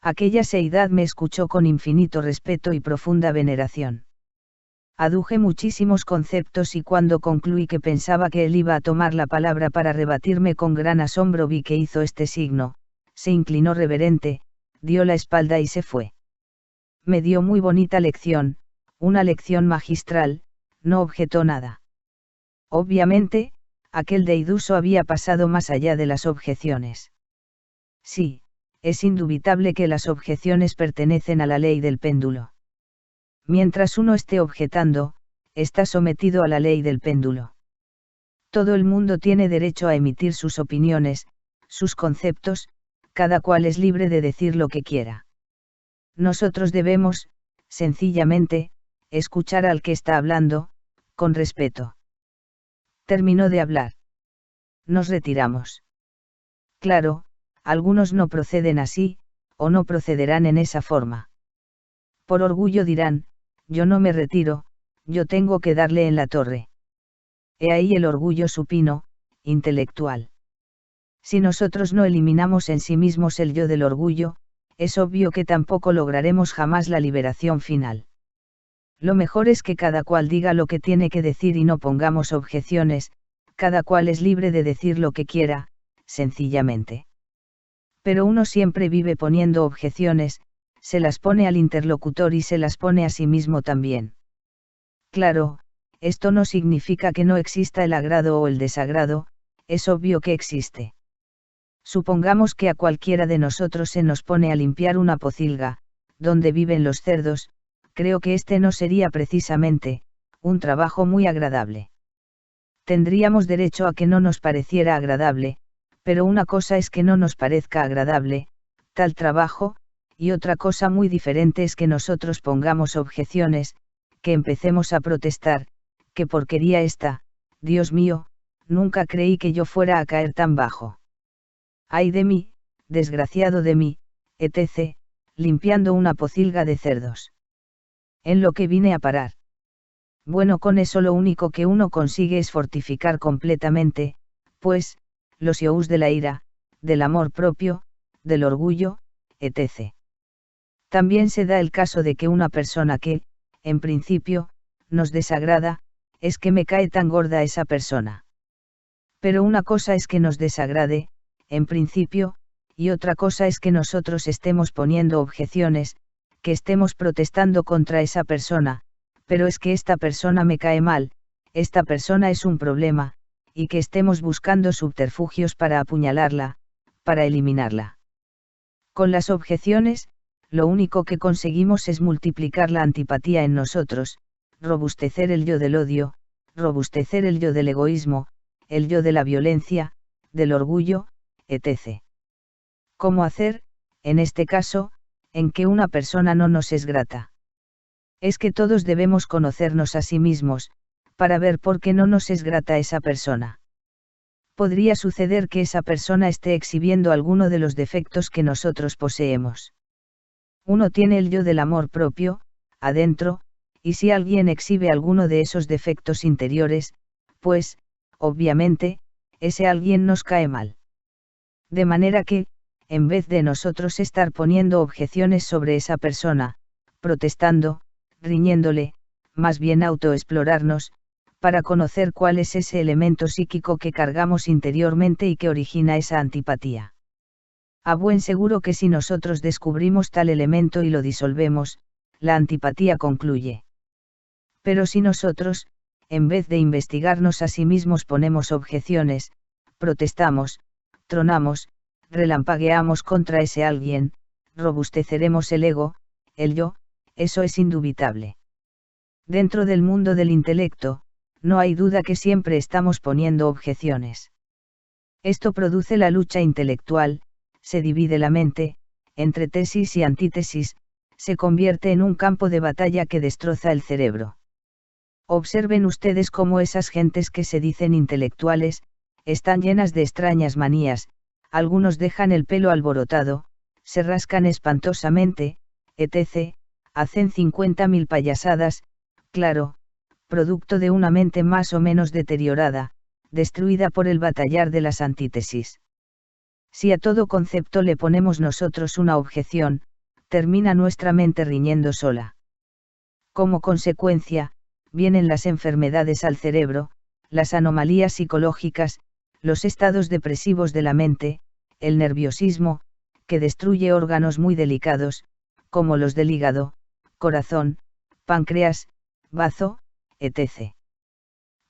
Aquella seidad me escuchó con infinito respeto y profunda veneración. Aduje muchísimos conceptos y cuando concluí que pensaba que él iba a tomar la palabra para rebatirme, con gran asombro vi que hizo este signo, se inclinó reverente, dio la espalda y se fue. Me dio muy bonita lección, una lección magistral, no objetó nada. Obviamente, aquel deiduso había pasado más allá de las objeciones. Sí, es indubitable que las objeciones pertenecen a la ley del péndulo. Mientras uno esté objetando, está sometido a la ley del péndulo. Todo el mundo tiene derecho a emitir sus opiniones, sus conceptos, cada cual es libre de decir lo que quiera. Nosotros debemos, sencillamente, escuchar al que está hablando, con respeto. Terminó de hablar. Nos retiramos. Claro, algunos no proceden así, o no procederán en esa forma. Por orgullo dirán, yo no me retiro, yo tengo que darle en la torre. He ahí el orgullo supino, intelectual. Si nosotros no eliminamos en sí mismos el yo del orgullo, es obvio que tampoco lograremos jamás la liberación final. Lo mejor es que cada cual diga lo que tiene que decir y no pongamos objeciones, cada cual es libre de decir lo que quiera, sencillamente. Pero uno siempre vive poniendo objeciones, se las pone al interlocutor y se las pone a sí mismo también. Claro, esto no significa que no exista el agrado o el desagrado, es obvio que existe. Supongamos que a cualquiera de nosotros se nos pone a limpiar una pocilga, donde viven los cerdos, creo que este no sería precisamente, un trabajo muy agradable. Tendríamos derecho a que no nos pareciera agradable, pero una cosa es que no nos parezca agradable, tal trabajo, y otra cosa muy diferente es que nosotros pongamos objeciones, que empecemos a protestar, qué porquería esta, Dios mío, nunca creí que yo fuera a caer tan bajo. Ay de mí, desgraciado de mí, etc., limpiando una pocilga de cerdos. En lo que vine a parar. Bueno, con eso lo único que uno consigue es fortificar completamente, pues, los yous de la ira, del amor propio, del orgullo, etc. También se da el caso de que una persona que, en principio, nos desagrada, es que me cae tan gorda esa persona. Pero una cosa es que nos desagrade, en principio, y otra cosa es que nosotros estemos poniendo objeciones, que estemos protestando contra esa persona, pero es que esta persona me cae mal, esta persona es un problema, y que estemos buscando subterfugios para apuñalarla, para eliminarla. Con las objeciones, lo único que conseguimos es multiplicar la antipatía en nosotros, robustecer el yo del odio, robustecer el yo del egoísmo, el yo de la violencia, del orgullo, etc. ¿Cómo hacer, en este caso, en que una persona no nos es grata? Es que todos debemos conocernos a sí mismos, para ver por qué no nos es grata esa persona. Podría suceder que esa persona esté exhibiendo alguno de los defectos que nosotros poseemos. Uno tiene el yo del amor propio, adentro, y si alguien exhibe alguno de esos defectos interiores, pues, obviamente, ese alguien nos cae mal. De manera que, en vez de nosotros estar poniendo objeciones sobre esa persona, protestando, riñéndole, más bien autoexplorarnos, para conocer cuál es ese elemento psíquico que cargamos interiormente y que origina esa antipatía. A buen seguro que si nosotros descubrimos tal elemento y lo disolvemos, la antipatía concluye. Pero si nosotros, en vez de investigarnos a sí mismos ponemos objeciones, protestamos, tronamos, relampagueamos contra ese alguien, robusteceremos el ego, el yo, eso es indubitable. Dentro del mundo del intelecto, no hay duda que siempre estamos poniendo objeciones. Esto produce la lucha intelectual, se divide la mente, entre tesis y antítesis, se convierte en un campo de batalla que destroza el cerebro. Observen ustedes cómo esas gentes que se dicen intelectuales, están llenas de extrañas manías, algunos dejan el pelo alborotado, se rascan espantosamente, etc., hacen 50.000 payasadas, claro, producto de una mente más o menos deteriorada, destruida por el batallar de las antítesis. Si a todo concepto le ponemos nosotros una objeción, termina nuestra mente riñendo sola. Como consecuencia, vienen las enfermedades al cerebro, las anomalías psicológicas, los estados depresivos de la mente, el nerviosismo, que destruye órganos muy delicados, como los del hígado, corazón, páncreas, bazo, etc.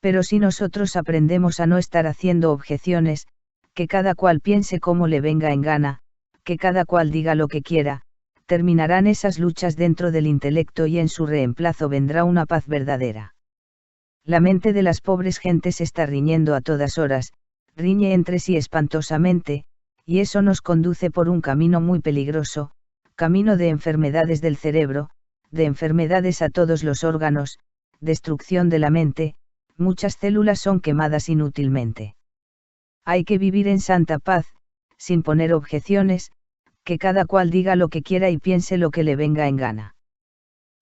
Pero si nosotros aprendemos a no estar haciendo objeciones, que cada cual piense como le venga en gana, que cada cual diga lo que quiera, terminarán esas luchas dentro del intelecto y en su reemplazo vendrá una paz verdadera. La mente de las pobres gentes está riñendo a todas horas, riñe entre sí espantosamente, y eso nos conduce por un camino muy peligroso, camino de enfermedades del cerebro, de enfermedades a todos los órganos, destrucción de la mente, muchas células son quemadas inútilmente. Hay que vivir en santa paz, sin poner objeciones, que cada cual diga lo que quiera y piense lo que le venga en gana.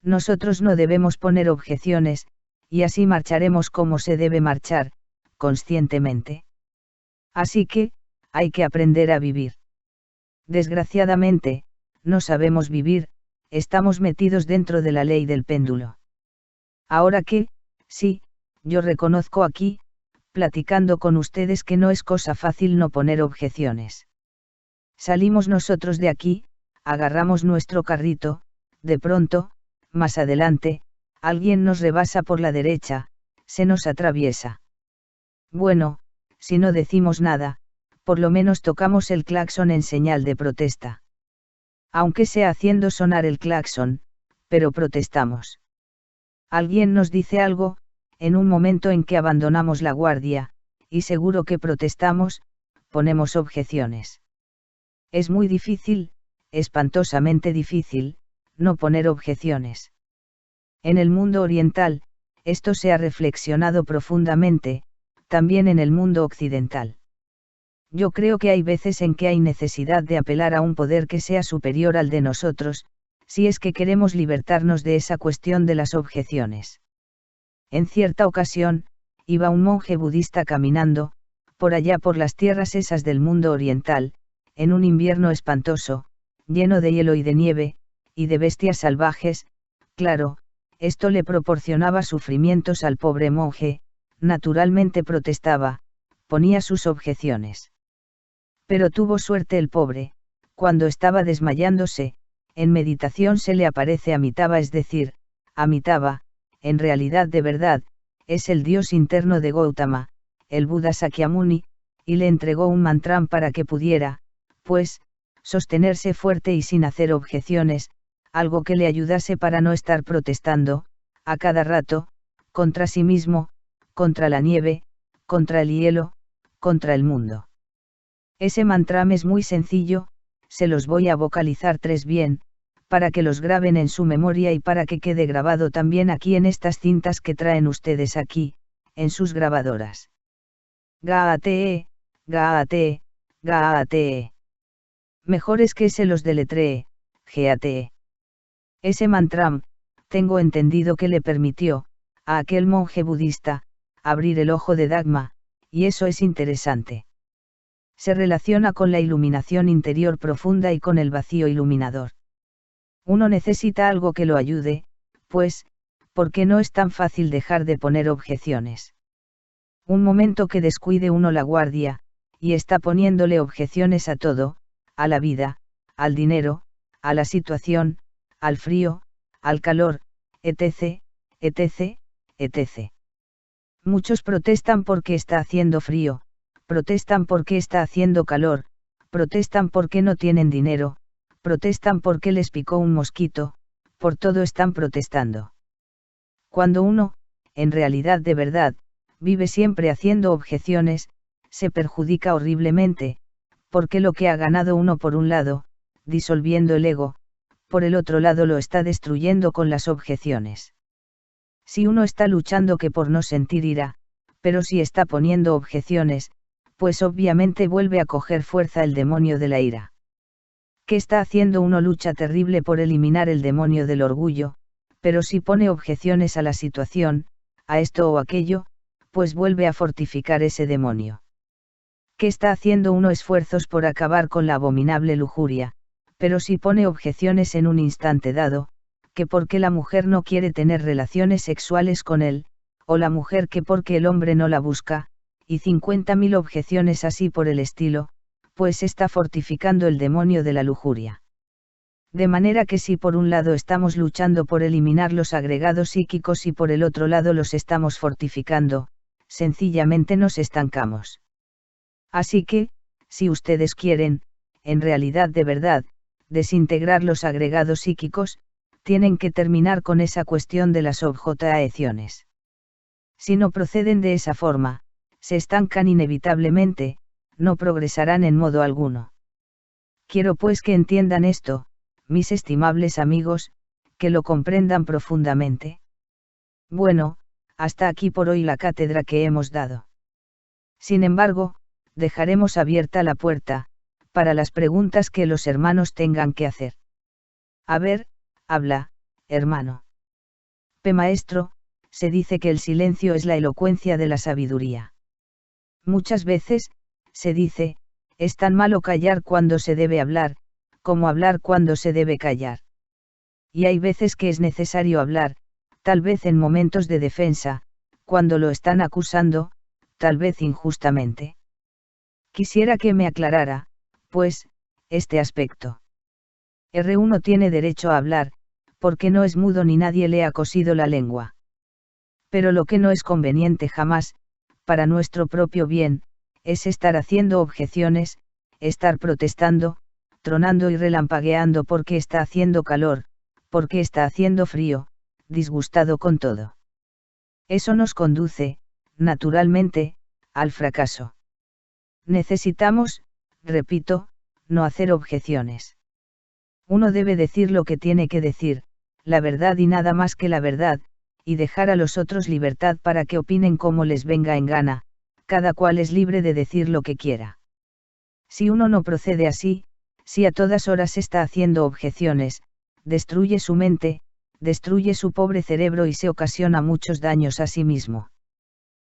Nosotros no debemos poner objeciones, y así marcharemos como se debe marchar, conscientemente. Así que, hay que aprender a vivir. Desgraciadamente, no sabemos vivir, estamos metidos dentro de la ley del péndulo. Ahora que, sí, yo reconozco aquí, platicando con ustedes que no es cosa fácil no poner objeciones. Salimos nosotros de aquí, agarramos nuestro carrito, de pronto, más adelante, alguien nos rebasa por la derecha, se nos atraviesa. Bueno, si no decimos nada, por lo menos tocamos el claxon en señal de protesta. Aunque sea haciendo sonar el claxon, pero protestamos. Alguien nos dice algo, en un momento en que abandonamos la guardia, y seguro que protestamos, ponemos objeciones. Es muy difícil, espantosamente difícil, no poner objeciones. En el mundo oriental, esto se ha reflexionado profundamente, también en el mundo occidental. Yo creo que hay veces en que hay necesidad de apelar a un poder que sea superior al de nosotros, si es que queremos libertarnos de esa cuestión de las objeciones. En cierta ocasión, iba un monje budista caminando, por allá por las tierras esas del mundo oriental, en un invierno espantoso, lleno de hielo y de nieve, y de bestias salvajes. Claro, esto le proporcionaba sufrimientos al pobre monje, naturalmente protestaba, ponía sus objeciones. Pero tuvo suerte el pobre, cuando estaba desmayándose, en meditación se le aparece Amitabha, es decir, Amitabha, en realidad de verdad, es el dios interno de Gautama, el Buda Sakyamuni, y le entregó un mantram para que pudiera, pues, sostenerse fuerte y sin hacer objeciones, algo que le ayudase para no estar protestando, a cada rato, contra sí mismo, contra la nieve, contra el hielo, contra el mundo. Ese mantram es muy sencillo, se los voy a vocalizar 3 bien, para que los graben en su memoria y para que quede grabado también aquí en estas cintas que traen ustedes aquí, en sus grabadoras. Gaate, Gaate, Gaate. Mejor es que se los deletree, Gate. Ese mantram, tengo entendido que le permitió, a aquel monje budista, abrir el ojo de Dagma, y eso es interesante. Se relaciona con la iluminación interior profunda y con el vacío iluminador. Uno necesita algo que lo ayude, pues, porque no es tan fácil dejar de poner objeciones. Un momento que descuide uno la guardia, y está poniéndole objeciones a todo, a la vida, al dinero, a la situación, al frío, al calor, etc., etc., etc. Muchos protestan porque está haciendo frío, protestan porque está haciendo calor, protestan porque no tienen dinero, protestan porque les picó un mosquito, por todo están protestando. Cuando uno, en realidad de verdad, vive siempre haciendo objeciones, se perjudica horriblemente, porque lo que ha ganado uno por un lado, disolviendo el ego, por el otro lado lo está destruyendo con las objeciones. Si uno está luchando que por no sentir ira, pero si está poniendo objeciones, pues obviamente vuelve a coger fuerza el demonio de la ira. ¿Qué está haciendo uno? Lucha terrible por eliminar el demonio del orgullo, pero si pone objeciones a la situación, a esto o aquello, pues vuelve a fortificar ese demonio. ¿Qué está haciendo uno? Esfuerzos por acabar con la abominable lujuria, pero si pone objeciones en un instante dado, que porque la mujer no quiere tener relaciones sexuales con él, o la mujer que porque el hombre no la busca, y 50.000 objeciones así por el estilo, pues está fortificando el demonio de la lujuria. De manera que si por un lado estamos luchando por eliminar los agregados psíquicos y por el otro lado los estamos fortificando, sencillamente nos estancamos. Así que, si ustedes quieren, en realidad de verdad, desintegrar los agregados psíquicos, tienen que terminar con esa cuestión de las objeciones. Si no proceden de esa forma, se estancan inevitablemente, no progresarán en modo alguno. Quiero pues que entiendan esto, mis estimables amigos, que lo comprendan profundamente. Bueno, hasta aquí por hoy la cátedra que hemos dado. Sin embargo, dejaremos abierta la puerta, para las preguntas que los hermanos tengan que hacer. A ver, habla, hermano. P. Maestro, se dice que el silencio es la elocuencia de la sabiduría. Muchas veces, se dice, es tan malo callar cuando se debe hablar, como hablar cuando se debe callar. Y hay veces que es necesario hablar, tal vez en momentos de defensa, cuando lo están acusando, tal vez injustamente. Quisiera que me aclarara, pues, este aspecto. R1 tiene derecho a hablar, porque no es mudo ni nadie le ha cosido la lengua. Pero lo que no es conveniente jamás, para nuestro propio bien, es estar haciendo objeciones, estar protestando, tronando y relampagueando porque está haciendo calor, porque está haciendo frío, disgustado con todo. Eso nos conduce, naturalmente, al fracaso. Necesitamos, repito, no hacer objeciones. Uno debe decir lo que tiene que decir, la verdad y nada más que la verdad, y dejar a los otros libertad para que opinen como les venga en gana, cada cual es libre de decir lo que quiera. Si uno no procede así, si a todas horas está haciendo objeciones, destruye su mente, destruye su pobre cerebro y se ocasiona muchos daños a sí mismo.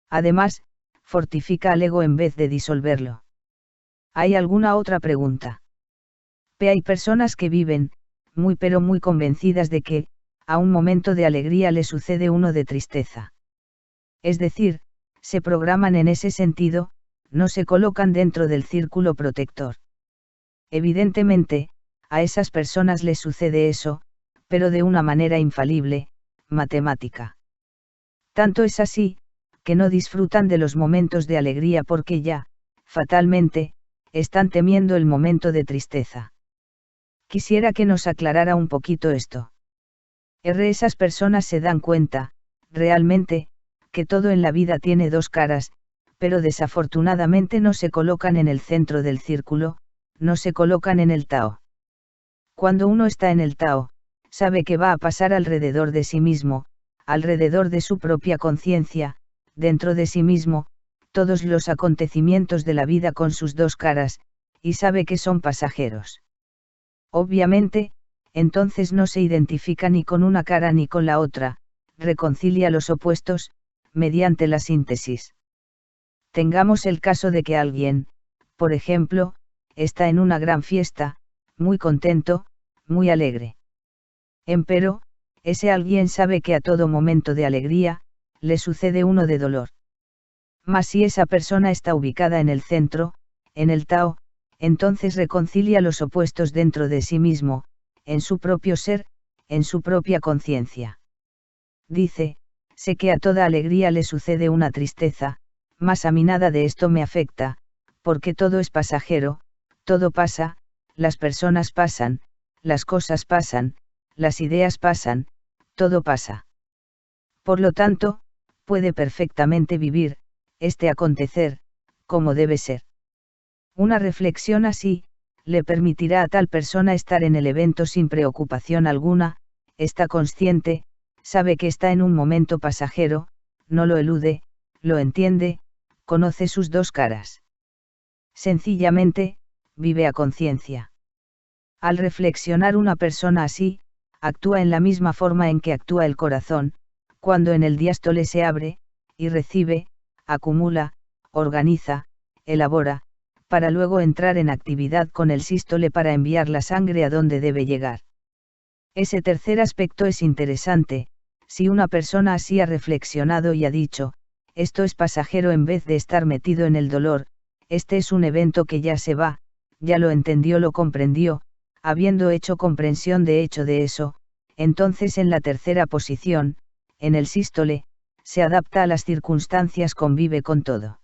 Además, fortifica al ego en vez de disolverlo. ¿Hay alguna otra pregunta? Hay personas que viven, muy pero muy convencidas de que, a un momento de alegría le sucede uno de tristeza. Es decir, se programan en ese sentido, no se colocan dentro del círculo protector. Evidentemente, a esas personas les sucede eso, pero de una manera infalible, matemática. Tanto es así, que no disfrutan de los momentos de alegría porque ya, fatalmente, están temiendo el momento de tristeza. Quisiera que nos aclarara un poquito esto. Esas personas se dan cuenta, realmente, que todo en la vida tiene dos caras, pero desafortunadamente no se colocan en el centro del círculo, no se colocan en el Tao. Cuando uno está en el Tao, sabe que va a pasar alrededor de sí mismo, alrededor de su propia conciencia, dentro de sí mismo, todos los acontecimientos de la vida con sus dos caras, y sabe que son pasajeros. Obviamente, entonces no se identifica ni con una cara ni con la otra, reconcilia los opuestos, mediante la síntesis. Tengamos el caso de que alguien, por ejemplo, está en una gran fiesta, muy contento, muy alegre. Empero, ese alguien sabe que a todo momento de alegría, le sucede uno de dolor. Mas si esa persona está ubicada en el centro, en el Tao, entonces reconcilia los opuestos dentro de sí mismo, en su propio ser, en su propia conciencia. Dice, sé que a toda alegría le sucede una tristeza, mas a mí nada de esto me afecta, porque todo es pasajero, todo pasa, las personas pasan, las cosas pasan, las ideas pasan, todo pasa. Por lo tanto, puede perfectamente vivir, este acontecer, como debe ser. Una reflexión así, le permitirá a tal persona estar en el evento sin preocupación alguna, está consciente, sabe que está en un momento pasajero, no lo elude, lo entiende, conoce sus dos caras. Sencillamente, vive a conciencia. Al reflexionar una persona así, actúa en la misma forma en que actúa el corazón, cuando en el diástole se abre, y recibe, acumula, organiza, elabora, para luego entrar en actividad con el sístole para enviar la sangre a donde debe llegar. Ese tercer aspecto es interesante, si una persona así ha reflexionado y ha dicho, esto es pasajero en vez de estar metido en el dolor, este es un evento que ya se va, ya lo entendió, lo comprendió, habiendo hecho comprensión de hecho de eso, entonces en la tercera posición, en el sístole, se adapta a las circunstancias, convive con todo.